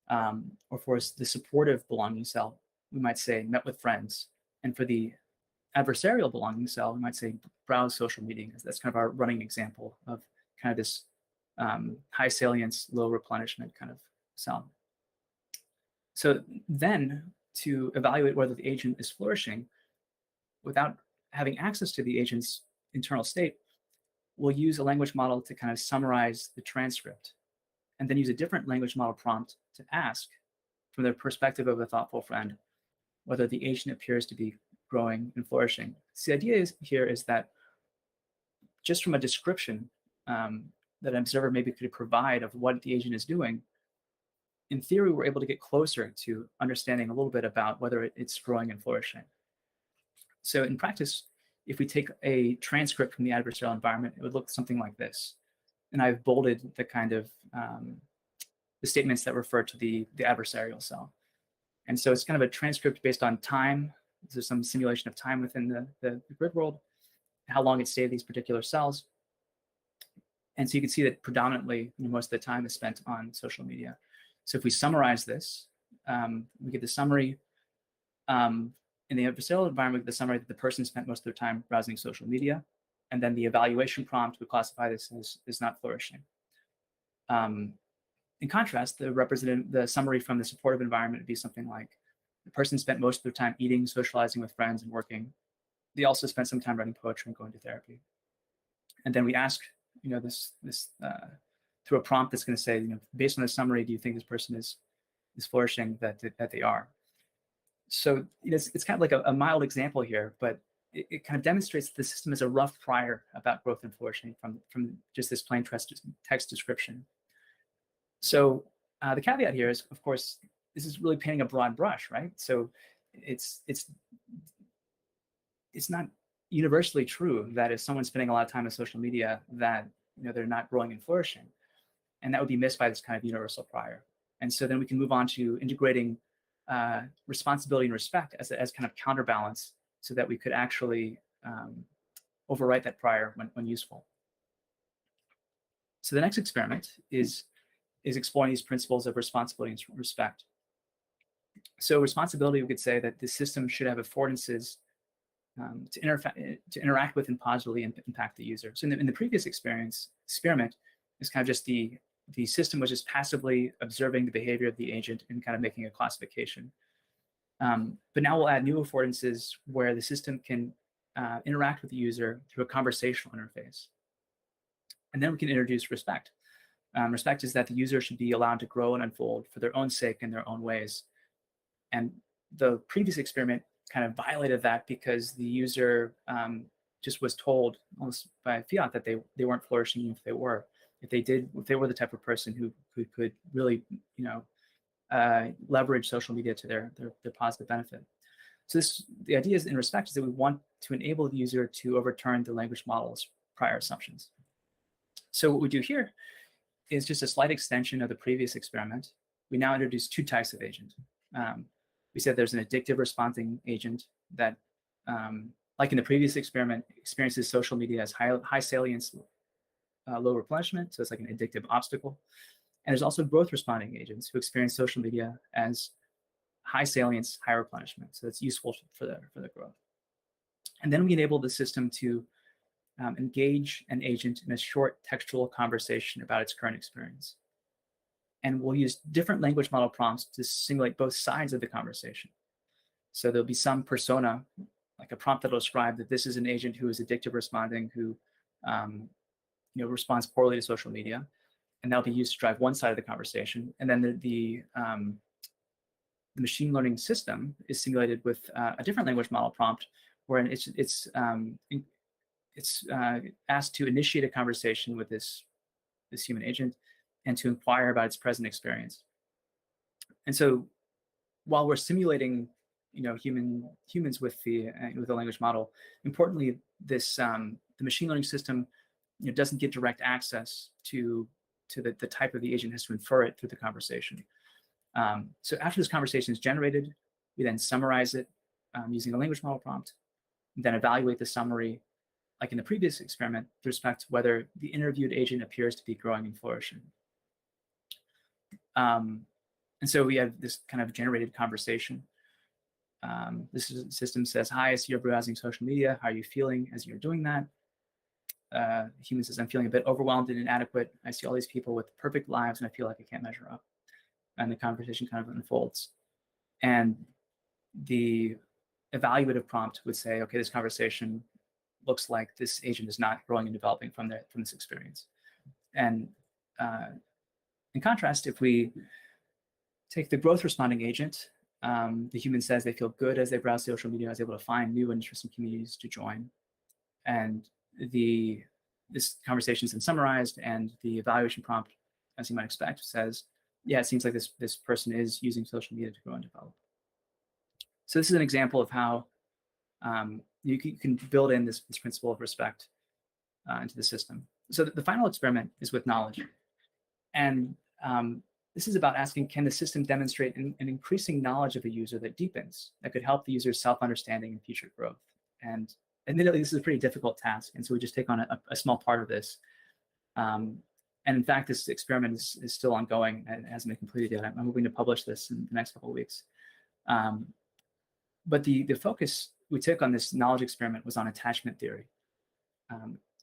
Or for the supportive belonging cell, we might say met with friends. And for the adversarial belonging cell, we might say browse social media. That's kind of our running example of kind of this high salience, low replenishment kind of cell. So then to evaluate whether the agent is flourishing without having access to the agent's internal state, we'll use a language model to kind of summarize the transcript, and then use a different language model prompt to ask, from the perspective of a thoughtful friend, whether the agent appears to be growing and flourishing. So the idea here is that just from a description that an observer maybe could provide of what the agent is doing, in theory, we're able to get closer to understanding a little bit about whether it's growing and flourishing. So in practice, if we take a transcript from the adversarial environment, it would look something like this. And I've bolded the kind of the statements that refer to the adversarial cell. And so it's kind of a transcript based on time. There's some simulation of time within the grid world, how long it stayed in these particular cells. And so you can see that predominantly, most of the time is spent on social media. So if we summarize this, we get the summary. In the adversarial environment, we get the summary that the person spent most of their time browsing social media. And then the evaluation prompt would classify this as not flourishing. In contrast, the summary from the supportive environment would be something like, the person spent most of their time eating, socializing with friends, and working. They also spent some time writing poetry and going to therapy. And then we ask, this through a prompt that's going to say, based on the summary, do you think this person is flourishing that they are? So it's kind of like a mild example here, but it kind of demonstrates that the system is a rough prior about growth and flourishing from just this plain text description. So the caveat here is, of course, this is really painting a broad brush, right? So it's not universally true that if someone's spending a lot of time on social media that they're not growing and flourishing, and that would be missed by this kind of universal prior. And so then we can move on to integrating responsibility and respect as kind of counterbalance, so that we could actually overwrite that prior when useful. So the next experiment is exploring these principles of responsibility and respect. So responsibility, we could say that the system should have affordances to interact with and positively impact the user. So in the previous experiment is kind of just the system was just passively observing the behavior of the agent and kind of making a classification. But now we'll add new affordances where the system can interact with the user through a conversational interface. And then we can introduce respect. Respect is that the user should be allowed to grow and unfold for their own sake in their own ways. And the previous experiment kind of violated that because the user just was told almost by fiat that they weren't flourishing if they were. If they were the type of person who could really, leverage social media to their positive benefit. So the idea is in respect is that we want to enable the user to overturn the language model's prior assumptions. So what we do here is just a slight extension of the previous experiment. We now introduce two types of agent. We said there's an addictive responding agent that, like in the previous experiment, experiences social media as high salience, low replenishment, so it's like an addictive obstacle. And there's also growth responding agents who experience social media as high salience, high replenishment, so it's useful for the growth. And then we enable the system to engage an agent in a short textual conversation about its current experience. And we'll use different language model prompts to simulate both sides of the conversation. So there'll be some persona, like a prompt that'll describe that this is an agent who is addictive responding, who responds poorly to social media, and that'll be used to drive one side of the conversation. And then the machine learning system is simulated with a different language model prompt, where it's asked to initiate a conversation with this human agent and to inquire about its present experience. And so while we're simulating humans with the language model, importantly, the machine learning system doesn't get direct access to the type of the agent, has to infer it through the conversation. So after this conversation is generated, we then summarize it using a language model prompt, and then evaluate the summary, like in the previous experiment, with respect to whether the interviewed agent appears to be growing and flourishing. And so we have this kind of generated conversation. This system says, "Hi, I see you're browsing social media. How are you feeling as you're doing that?" Human says, "I'm feeling a bit overwhelmed and inadequate. I see all these people with perfect lives and I feel like I can't measure up." And the conversation kind of unfolds. And the evaluative prompt would say, okay, this conversation looks like this agent is not growing and developing from this experience. And in contrast, if we take the growth responding agent The human says they feel good as they browse social media, is able to find new interesting communities to join. And this conversation is then summarized, and the evaluation prompt, as you might expect, says, yeah, it seems like this person is using social media to grow and develop. So this is an example of how you can build in this principle of respect into the system. So the final experiment is with knowledge. And this is about asking, can the system demonstrate an increasing knowledge of a user that deepens, that could help the user's self-understanding and future growth? And admittedly, this is a pretty difficult task. And so we just take on a small part of this. And in fact, this experiment is still ongoing and hasn't been completed yet. I'm hoping to publish this in the next couple of weeks. But the focus we took on this knowledge experiment was on attachment theory.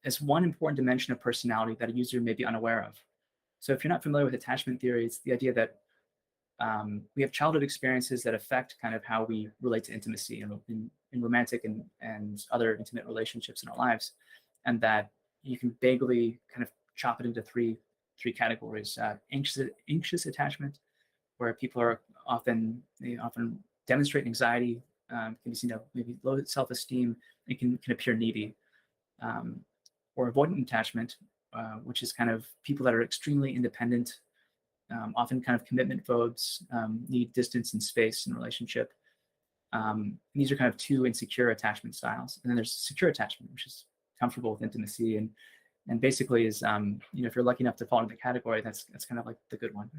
As one important dimension of personality that a user may be unaware of. So if you're not familiar with attachment theory, it's the idea that we have childhood experiences that affect kind of how we relate to intimacy in romantic and other intimate relationships in our lives, and that you can vaguely kind of chop it into three categories: anxious attachment, where people are often demonstrate anxiety, can be seen to maybe low self-esteem, and can appear needy, or avoidant attachment, which is kind of people that are extremely independent, often kind of commitment phobes, need distance and space in a relationship. These are kind of two insecure attachment styles. And then there's secure attachment, which is comfortable with intimacy and basically is, if you're lucky enough to fall into the category, that's kind of like the good one.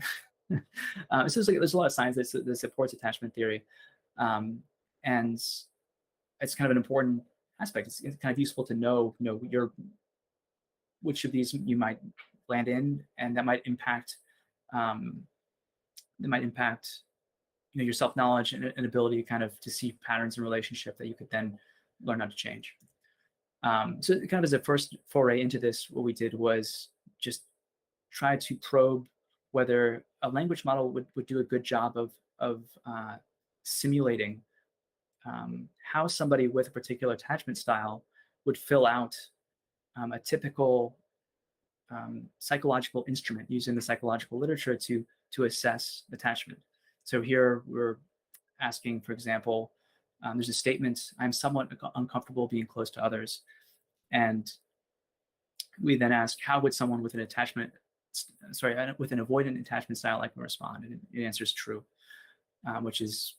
So there's a lot of science that supports attachment theory. And it's kind of an important aspect. It's kind of useful to know, which of these you might land in, and that might impact your self-knowledge and ability kind of to see patterns in relationship that you could then learn how to change. So kind of as a first foray into this, what we did was just try to probe whether a language model would do a good job of simulating how somebody with a particular attachment style would fill out a typical psychological instrument used in the psychological literature to assess attachment. So here we're asking, for example, there's a statement, I'm somewhat uncomfortable being close to others. And we then ask, how would someone with an avoidant attachment style like to respond? And the answer is true, which is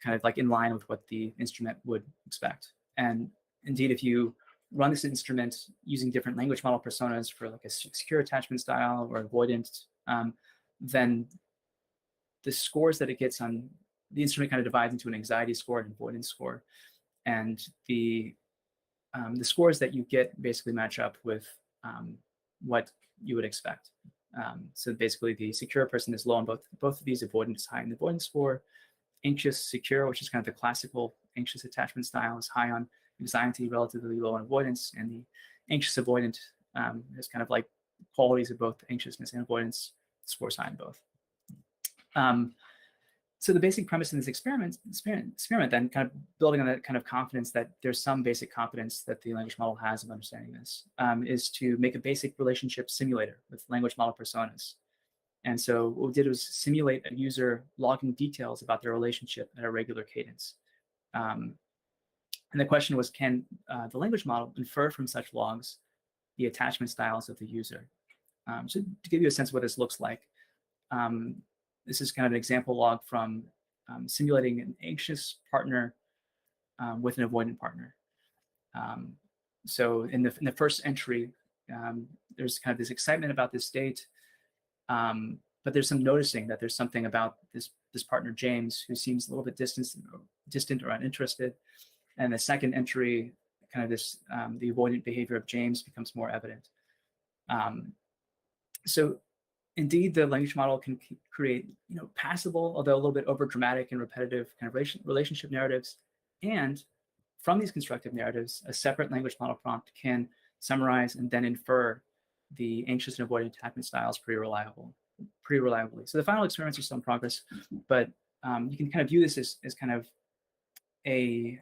kind of like in line with what the instrument would expect. And indeed, if you run this instrument using different language model personas for like a secure attachment style or avoidant, then the scores that it gets on the instrument kind of divides into an anxiety score and avoidance score. And the scores that you get basically match up with what you would expect. So basically the secure person is low on both of these. Avoidant is high in the avoidance score. Anxious, secure, which is kind of the classical anxious attachment style, is high on anxiety, relatively low on avoidance. And the anxious avoidant is kind of like qualities of both anxiousness and avoidance, scores high in both. So the basic premise in this experiment then, kind of building on that kind of confidence that there's some basic competence that the language model has of understanding this, is to make a basic relationship simulator with language model personas. And so what we did was simulate a user logging details about their relationship at a regular cadence. And the question was, can the language model infer from such logs the attachment styles of the user? So to give you a sense of what this looks like, this is kind of an example log from simulating an anxious partner with an avoidant partner. So in the first entry, there's kind of this excitement about this date, but there's some noticing that there's something about this partner, James, who seems a little bit distant or uninterested. And the second entry, kind of this, the avoidant behavior of James becomes more evident. So indeed, the language model can create, passable, although a little bit over dramatic and repetitive kind of relationship narratives. And from these constructive narratives, a separate language model prompt can summarize and then infer the anxious and avoidant attachment styles pretty reliably. So the final experiments are still in progress, but you can kind of view this as kind of a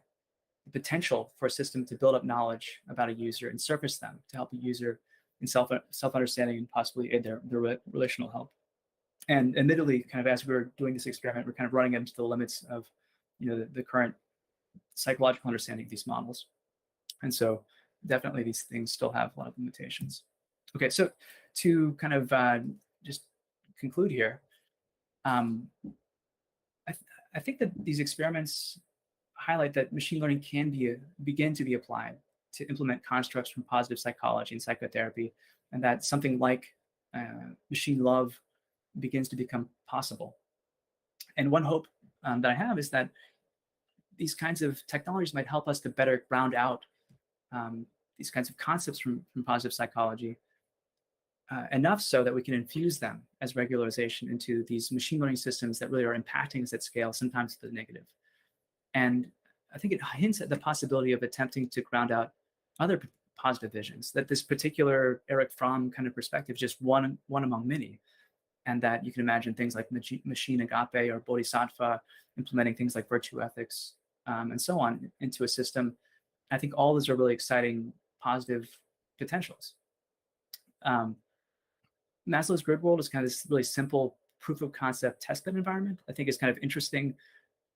potential for a system to build up knowledge about a user and surface them to help a user in self-understanding and possibly aid their relational help. And admittedly, kind of as we were doing this experiment, we're kind of running into the limits of, the current psychological understanding of these models. And so definitely these things still have a lot of limitations. Okay, so to kind of just conclude here, I think that these experiments highlight that machine learning can begin to be applied to implement constructs from positive psychology and psychotherapy, and that something like machine love begins to become possible. And one hope that I have is that these kinds of technologies might help us to better ground out these kinds of concepts from positive psychology, enough so that we can infuse them as regularization into these machine learning systems that really are impacting us at scale, sometimes to the negative. And I think it hints at the possibility of attempting to ground out other positive visions, that this particular Eric Fromm kind of perspective is just one among many, and that you can imagine things like machine agape or bodhisattva implementing things like virtue ethics and so on into a system. I think all those are really exciting, positive potentials. Maslow's grid world is kind of this really simple proof of concept testbed environment. I think it's kind of interesting,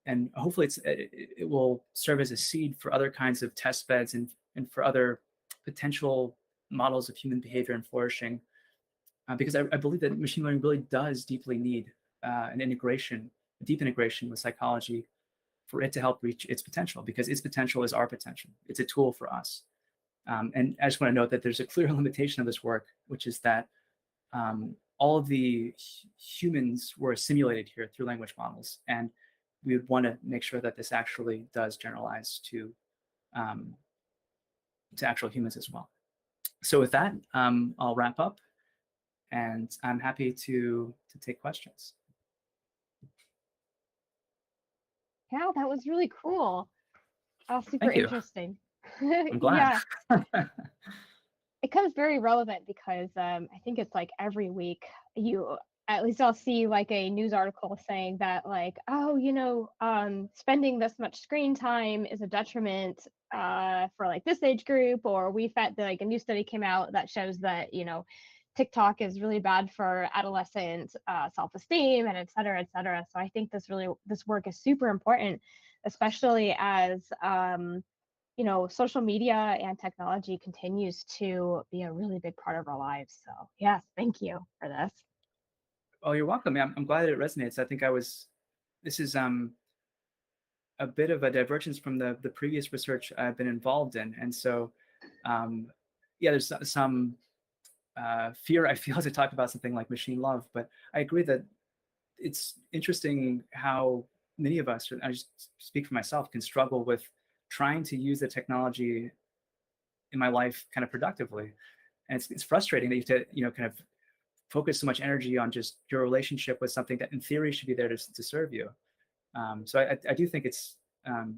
and hopefully it will serve as a seed for other kinds of test beds and for other potential models of human behavior and flourishing. Because I believe that machine learning really does deeply need an integration, a deep integration with psychology for it to help reach its potential, because its potential is our potential. It's a tool for us. And I just want to note that there's a clear limitation of this work, which is that all of the humans were simulated here through language models, and we would want to make sure that this actually does generalize to actual humans as well. So with that, I'll wrap up, and I'm happy to take questions. Yeah, that was really cool. Super interesting. I'm glad. Yeah. It comes very relevant because I think it's like every week at least I'll see like a news article saying that like, oh, spending this much screen time is a detriment for like this age group, or we found like a new study came out that shows that, TikTok is really bad for adolescent self-esteem and et cetera, et cetera. So I think this work is super important, especially as social media and technology continues to be a really big part of our lives. So yes, thank you for this. Oh, you're welcome. I'm glad that it resonates. I think this is a bit of a divergence from the previous research I've been involved in. And so, there's some fear I feel to talk about something like machine love, but I agree that it's interesting how many of us, I just speak for myself, can struggle with trying to use the technology in my life kind of productively. And it's frustrating that you have to, kind of focus so much energy on just your relationship with something that in theory should be there to serve you. So I do think it's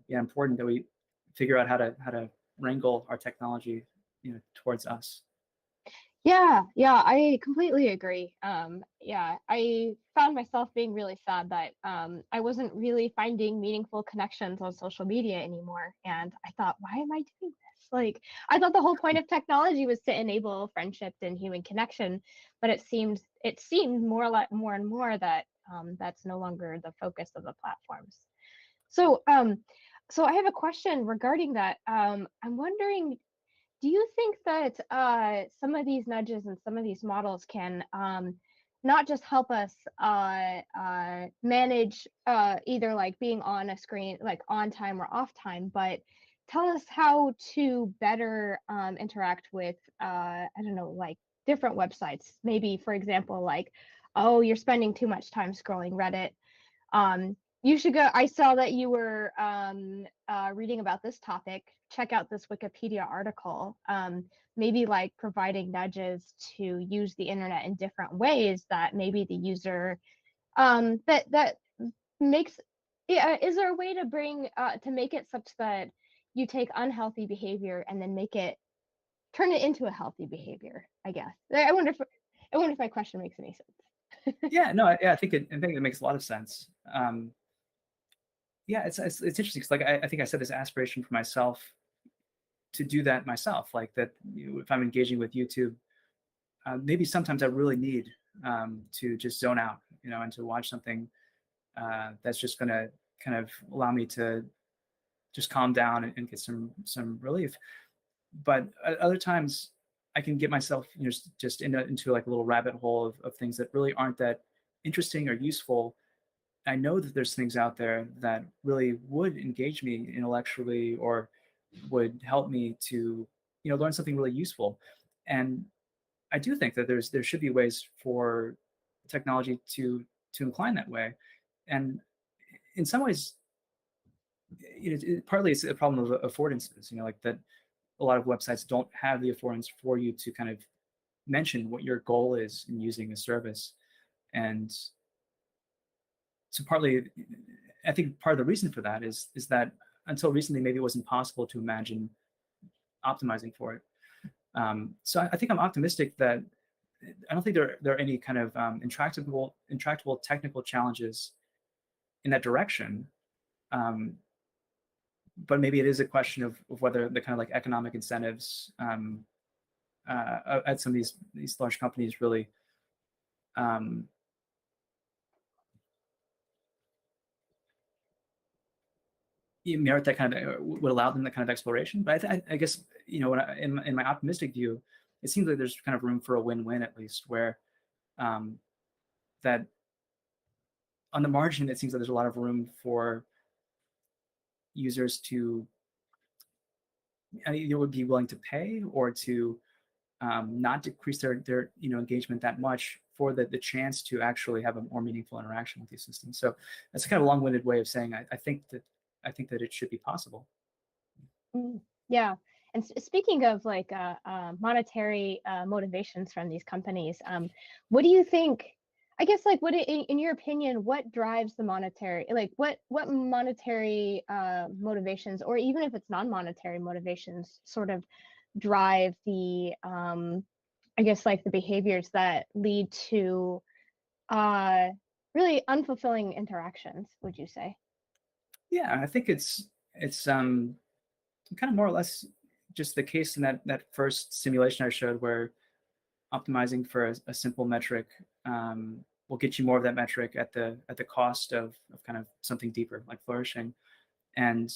important that we figure out how to wrangle our technology, towards us. Yeah, I completely agree. I found myself being really sad that I wasn't really finding meaningful connections on social media anymore. And I thought, why am I doing this? Like, I thought the whole point of technology was to enable friendship and human connection, but it seemed more and more that that's no longer the focus of the platforms. So I have a question regarding that. I'm wondering, do you think that some of these nudges and some of these models can not just help us manage either like being on a screen, like on time or off time, but tell us how to better interact with, I don't know, like different websites? Maybe, for example, like, oh, you're spending too much time scrolling Reddit. You should go. I saw that you were reading about this topic. Check out this Wikipedia article. Maybe like providing nudges to use the internet in different ways that maybe the user that makes. Yeah, is there a way to bring to make it such that you take unhealthy behavior and then turn it into a healthy behavior? I guess. I wonder if my question makes any sense. I think it makes a lot of sense. It's interesting because, like, I think I set this aspiration for myself to do that myself. Like that, if I'm engaging with YouTube, maybe sometimes I really need to just zone out, and to watch something that's just going to kind of allow me to just calm down and get some relief. But at other times, I can get myself just into like a little rabbit hole of things that really aren't that interesting or useful. I know that there's things out there that really would engage me intellectually or would help me to learn something really useful. And I do think that there should be ways for technology to incline that way. And in some ways, partly it's a problem of affordances, like that a lot of websites don't have the affordance for you to kind of mention what your goal is in using a service. And so partly, I think part of the reason for that is that until recently, maybe it wasn't possible to imagine optimizing for it. So I think I'm optimistic that I don't think there are any kind of intractable technical challenges in that direction. But maybe it is a question of whether the kind of like economic incentives at some of these large companies really merit that kind of would allow them that kind of exploration. But I guess when in my optimistic view, it seems like there's kind of room for a win-win at least, where that on the margin it seems that there's a lot of room for users to would be willing to pay or to not decrease their engagement that much for the chance to actually have a more meaningful interaction with these systems. So that's kind of a long-winded way of saying I think that it should be possible. Yeah. And speaking of like monetary motivations from these companies, what do you think? I guess like what in your opinion, what drives the monetary? Like what monetary motivations, or even if it's non-monetary motivations, sort of drive the I guess like the behaviors that lead to really unfulfilling interactions? Would you say? Yeah, I think it's kind of more or less just the case in that first simulation I showed, where optimizing for a simple metric will get you more of that metric at the cost of kind of something deeper, like flourishing. And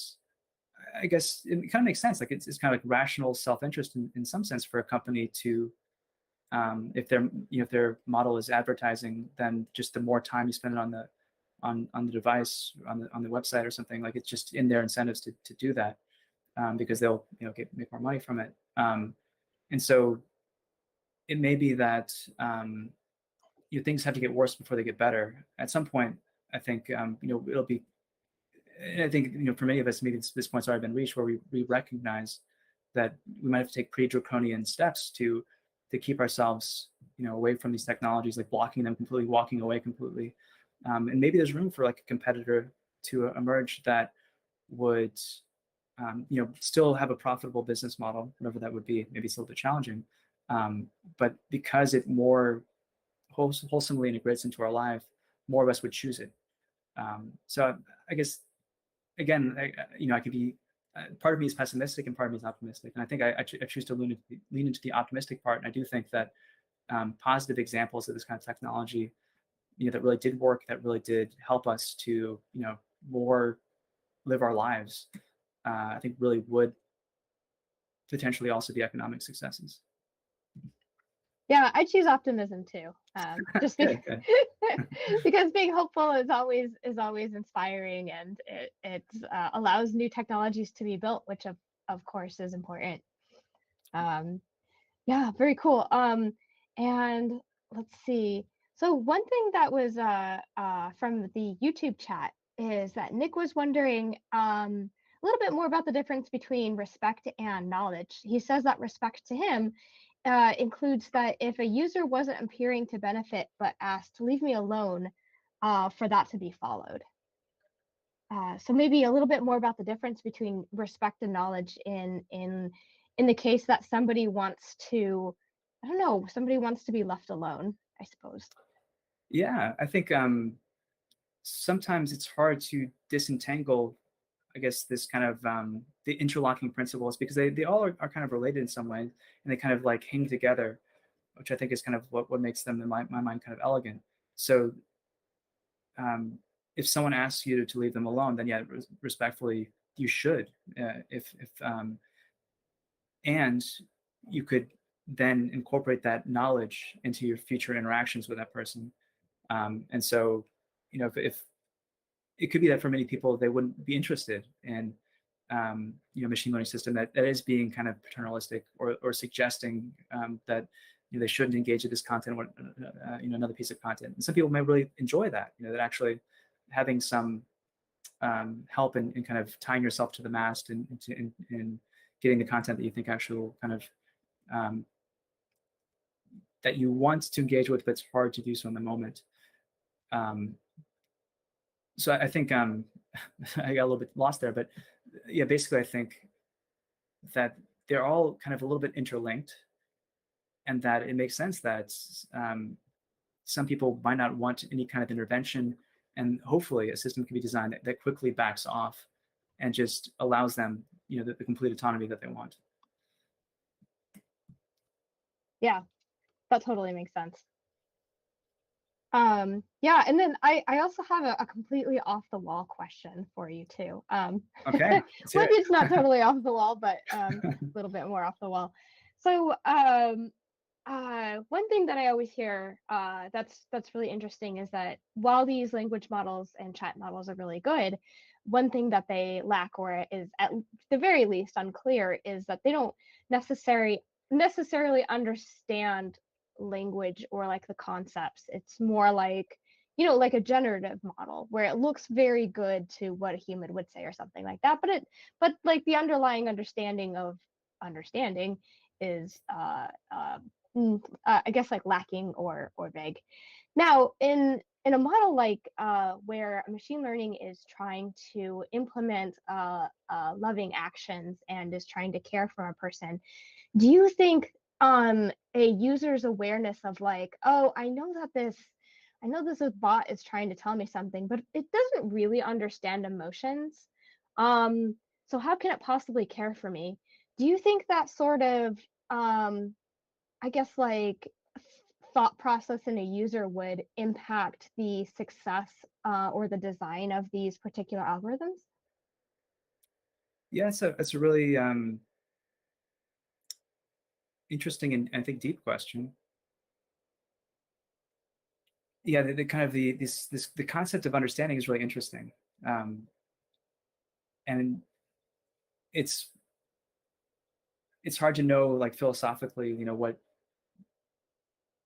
I guess it kind of makes sense. Like it's kind of like rational self-interest in some sense for a company to, if their model is advertising, then just the more time you spend on the device, on the website or something, like it's just in their incentives to do that, because they'll make more money from it. And so it may be that things have to get worse before they get better. At some point, I think it'll be. I think for many of us, maybe this point's already been reached, where we recognize that we might have to take pretty draconian steps to keep ourselves away from these technologies, like blocking them completely, walking away completely. And maybe there's room for like a competitor to emerge that would still have a profitable business model, whatever that would be. Maybe it's a little bit challenging, but because it more wholesomely integrates into our life, more of us would choose it. So I guess again, I could be part of me is pessimistic and part of me is optimistic, and I think I choose to lean into the optimistic part. And I do think that positive examples of this kind of technology, that really did work, that really did help us to more live our lives, I think really would potentially also be economic successes. Yeah, I choose optimism too. Just because, because being hopeful is always inspiring, and it allows new technologies to be built, which of course is important. Yeah, very cool. And let's see. So one thing that was from the YouTube chat is that Nick was wondering a little bit more about the difference between respect and knowledge. He says that respect to him includes that if a user wasn't appearing to benefit but asked, "Leave me alone," for that to be followed. So maybe a little bit more about the difference between respect and knowledge in the case that somebody wants to, I don't know, somebody wants to be left alone, I suppose. Yeah, I think sometimes it's hard to disentangle, I guess, this kind of the interlocking principles, because they all are kind of related in some way, and they kind of like hang together. which I think is kind of what makes them, in my mind, kind of elegant. So if someone asks you to leave them alone, then yeah, respectfully, you should. And you could then incorporate that knowledge into your future interactions with that person. And so, if it could be that for many people, they wouldn't be interested in, machine learning system that is being kind of paternalistic or suggesting that they shouldn't engage with this content or another piece of content. And some people may really enjoy that, that actually having some help in kind of tying yourself to the mast and getting the content that you think actually will kind of that you want to engage with, but it's hard to do so in the moment. So I think I got a little bit lost there, but yeah, basically I think that they're all kind of a little bit interlinked, and that it makes sense that some people might not want any kind of intervention, and hopefully a system can be designed that quickly backs off and just allows them, the complete autonomy that they want. Yeah, that totally makes sense. Yeah, and then I also have a completely off the wall question for you too. Okay. Maybe it's not totally off the wall, but a little bit more off the wall. So one thing that I always hear that's really interesting is that while these language models and chat models are really good, one thing that they lack, or is at the very least unclear, is that they don't necessarily understand language or like the concepts. It's more like, like a generative model where it looks very good to what a human would say or something like that, but like the underlying understanding is I guess like lacking or vague. Now in a model like where machine learning is trying to implement loving actions and is trying to care for a person, do you think a user's awareness of like, oh, I know this bot is trying to tell me something, but it doesn't really understand emotions. So how can it possibly care for me? Do you think that sort of I guess like thought process in a user would impact the success or the design of these particular algorithms? Yeah, it's a really interesting and I think deep question. Yeah, the kind of the concept of understanding is really interesting, and it's hard to know, like, philosophically,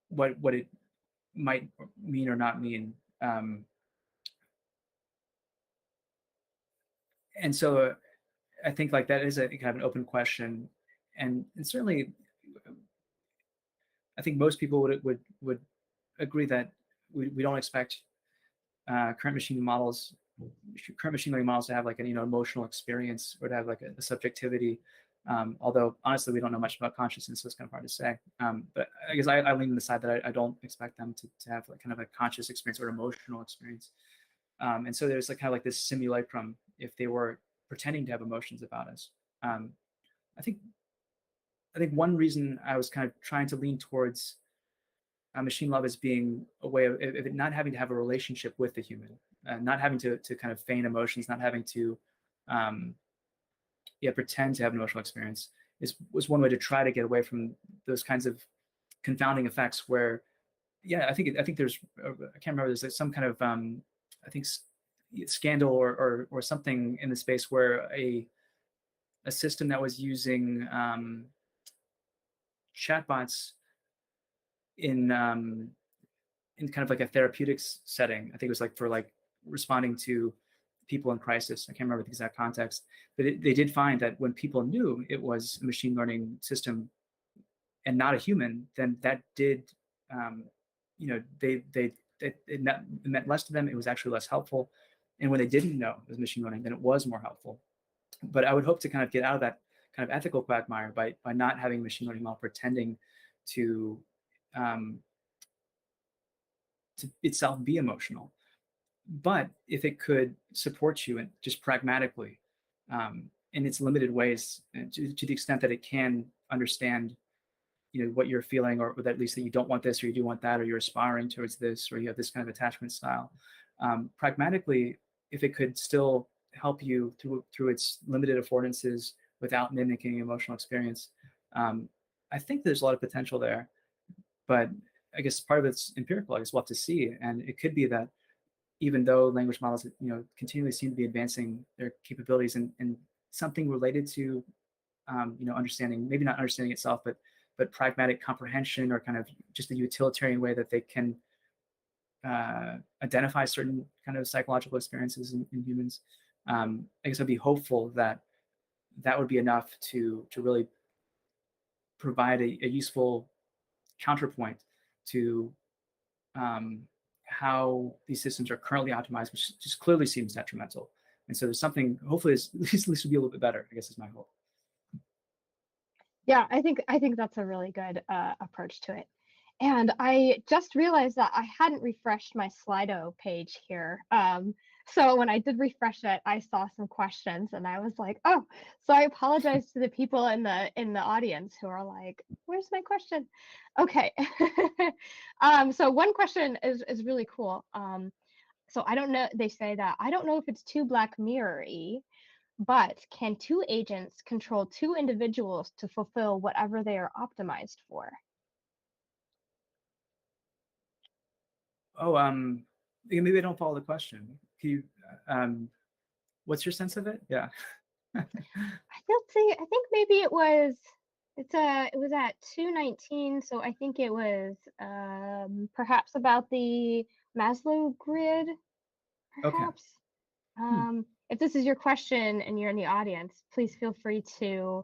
what it might mean or not mean, and so I think like that is a kind of an open question, and certainly I think most people would agree that we don't expect current machine learning models to have like an emotional experience or to have like a subjectivity. Although honestly, we don't know much about consciousness, so it's kind of hard to say. But I guess I lean on the side that I don't expect them to have like kind of a conscious experience or emotional experience. And so there's like kind of like this simulacrum if they were pretending to have emotions about us. I think one reason I was kind of trying to lean towards machine love as being a way of it not having to have a relationship with the human, not having to kind of feign emotions, not having to pretend to have an emotional experience was one way to try to get away from those kinds of confounding effects where, I think there's, I can't remember, there's like some kind of, I think scandal or something in the space where a system that was using chatbots in kind of like a therapeutics setting. I think it was like for like responding to people in crisis. I can't remember the exact context, but they did find that when people knew it was a machine learning system and not a human, then that did, it meant less to them. It was actually less helpful. And when they didn't know it was machine learning, then it was more helpful. But I would hope to kind of get out of that kind of ethical quagmire by not having machine learning model pretending to itself be emotional. But if it could support you and just pragmatically in its limited ways, to the extent that it can understand what you're feeling, or at least that you don't want this, or you do want that, or you're aspiring towards this, or you have this kind of attachment style. Pragmatically, if it could still help you through its limited affordances without mimicking emotional experience, I think there's a lot of potential there. But I guess part of it's empirical. I guess we'll have to see. And it could be that even though language models, continually seem to be advancing their capabilities in something related to, understanding, maybe not understanding itself, but pragmatic comprehension, or kind of just a utilitarian way that they can identify certain kind of psychological experiences in humans. I guess I'd be hopeful that would be enough to really provide a useful counterpoint to how these systems are currently optimized, which just clearly seems detrimental. And so there's something, hopefully, at least will be a little bit better, I guess, is my hope. Yeah, I think that's a really good approach to it. And I just realized that I hadn't refreshed my Slido page here. So when I did refresh it, I saw some questions, and I was like, oh, so I apologize to the people in the audience who are like, where's my question? Okay. So one question is really cool. So I don't know, they say that, I don't know if it's too Black Mirror-y, but can two agents control two individuals to fulfill whatever they are optimized for? Oh, maybe I don't follow the question. Can you, what's your sense of it? Yeah. I think maybe it was at 219, so I think it was perhaps about the Maslow grid, perhaps. Okay. If this is your question and you're in the audience, please feel free to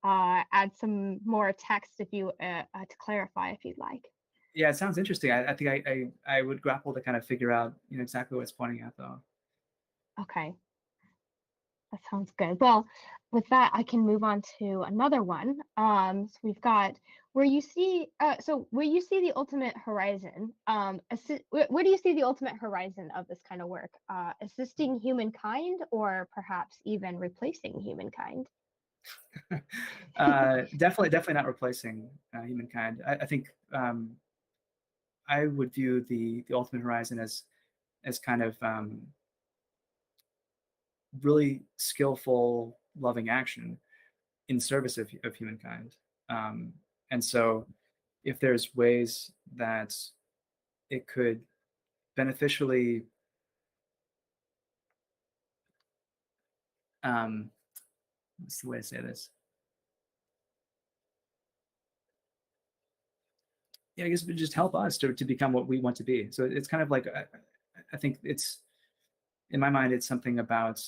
add some more text if you to clarify if you'd like. Yeah, it sounds interesting. I think I would grapple to kind of figure out exactly what it's pointing at, though. Okay. That sounds good. Well, with that, I can move on to another one. So we've got where you see the ultimate horizon. Where do you see the ultimate horizon of this kind of work? Assisting humankind, or perhaps even replacing humankind? Definitely not replacing humankind. I think I would view the ultimate horizon as kind of really skillful, loving action in service of humankind. And so if there's ways that it could beneficially what's the way to say this? Yeah, I guess it would just help us to become what we want to be. So it's kind of like, I think it's, in my mind, it's something about,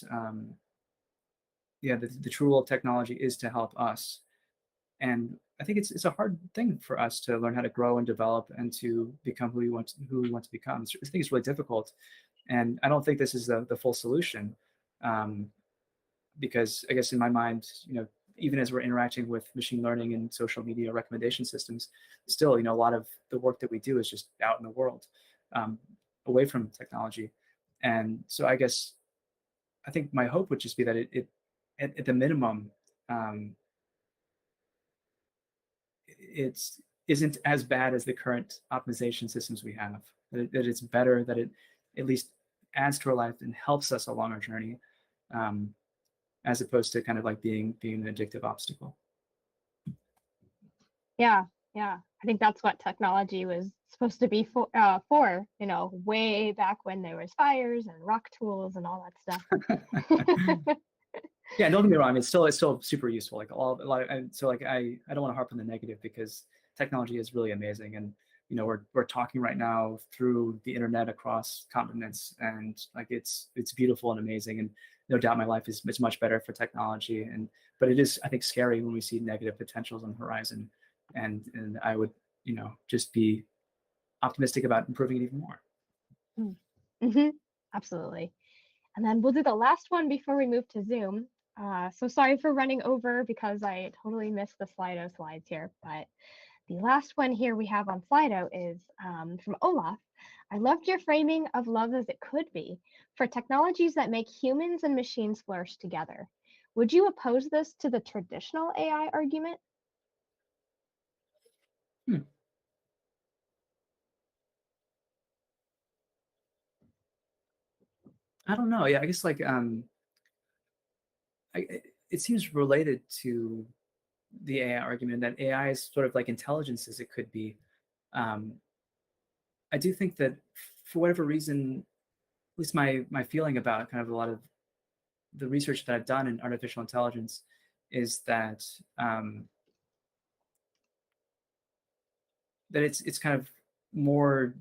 the true role of technology is to help us. And I think it's a hard thing for us to learn how to grow and develop and to become who we want to become. I think it's really difficult. And I don't think this is the full solution. Because I guess in my mind, even as we're interacting with machine learning and social media recommendation systems, still, a lot of the work that we do is just out in the world, away from technology. And so I think my hope would just be that it at the minimum, it isn't as bad as the current optimization systems we have, that it's better, that it at least adds to our life and helps us along our journey, as opposed to kind of like being an addictive obstacle. Yeah. I think that's what technology was supposed to be for, way back when there was fires and rock tools and all that stuff. Yeah, don't get me wrong. It's still super useful. Like a lot of, and so like I don't want to harp on the negative, because technology is really amazing, and we're talking right now through the internet across continents, and like it's beautiful and amazing, and no doubt my life is much better for technology, but it is, I think, scary when we see negative potentials on the horizon, and I would just be optimistic about improving it even more. Mm-hmm. Absolutely. And then we'll do the last one before we move to Zoom. So sorry for running over because I totally missed the Slido slides here, but the last one here we have on Slido is from Olaf. I loved your framing of love as it could be for technologies that make humans and machines flourish together. Would you oppose this to the traditional AI argument? Hmm. I don't know. Yeah, I guess like it seems related to the AI argument that AI is sort of like intelligence as it could be. Um, I do think that for whatever reason, at least my feeling about kind of a lot of the research that I've done in artificial intelligence is that that it's kind of more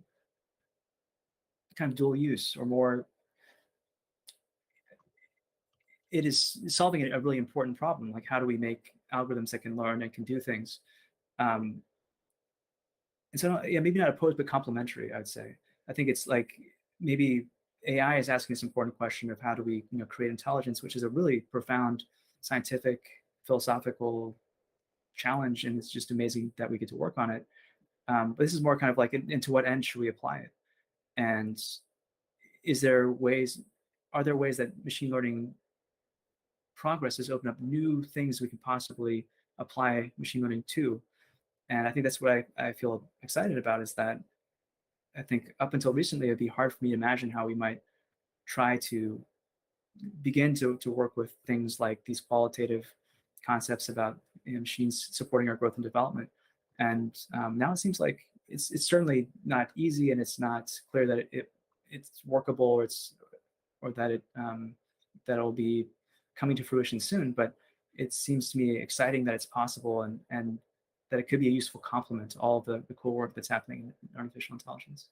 kind of dual use or more it is solving a really important problem, like how do we make algorithms that can learn and can do things. um, and so yeah, maybe not opposed but complementary, I would say. I think it's like maybe AI is asking this important question of how do we create intelligence, which is a really profound scientific philosophical challenge, and it's just amazing that we get to work on it. But this is more kind of like into what end should we apply it, and is there ways are there ways that machine learning progress has opened up new things we can possibly apply machine learning to. And I think that's what I feel excited about, is that I think up until recently, it'd be hard for me to imagine how we might try to begin to work with things like these qualitative concepts about machines supporting our growth and development. And now it seems like it's certainly not easy, and it's not clear that it's workable, or that that it'll be coming to fruition soon. But it seems to me exciting that it's possible, and that it could be a useful complement to all of the cool work that's happening in artificial intelligence.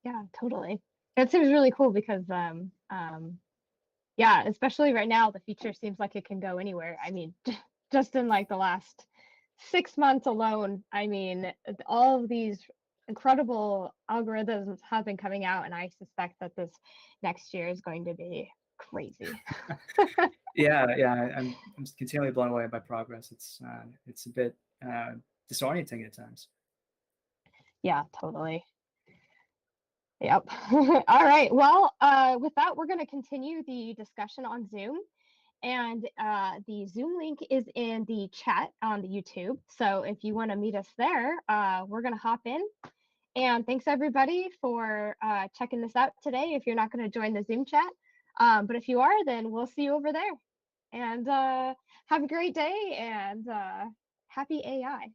Yeah, totally. It seems really cool because yeah, especially right now, the future seems like it can go anywhere. I mean, just in like the last 6 months alone, I mean, all of these incredible algorithms have been coming out, and I suspect that this next year is going to be crazy. Yeah, I'm continually blown away by progress. It's a bit disorienting at times. Yeah, totally. Yep. All right. Well, with that, we're going to continue the discussion on Zoom. And the Zoom link is in the chat on the YouTube. So if you want to meet us there, we're going to hop in. And thanks everybody for checking this out today. If you're not going to join the Zoom chat, but if you are, then we'll see you over there. And have a great day, and happy AI.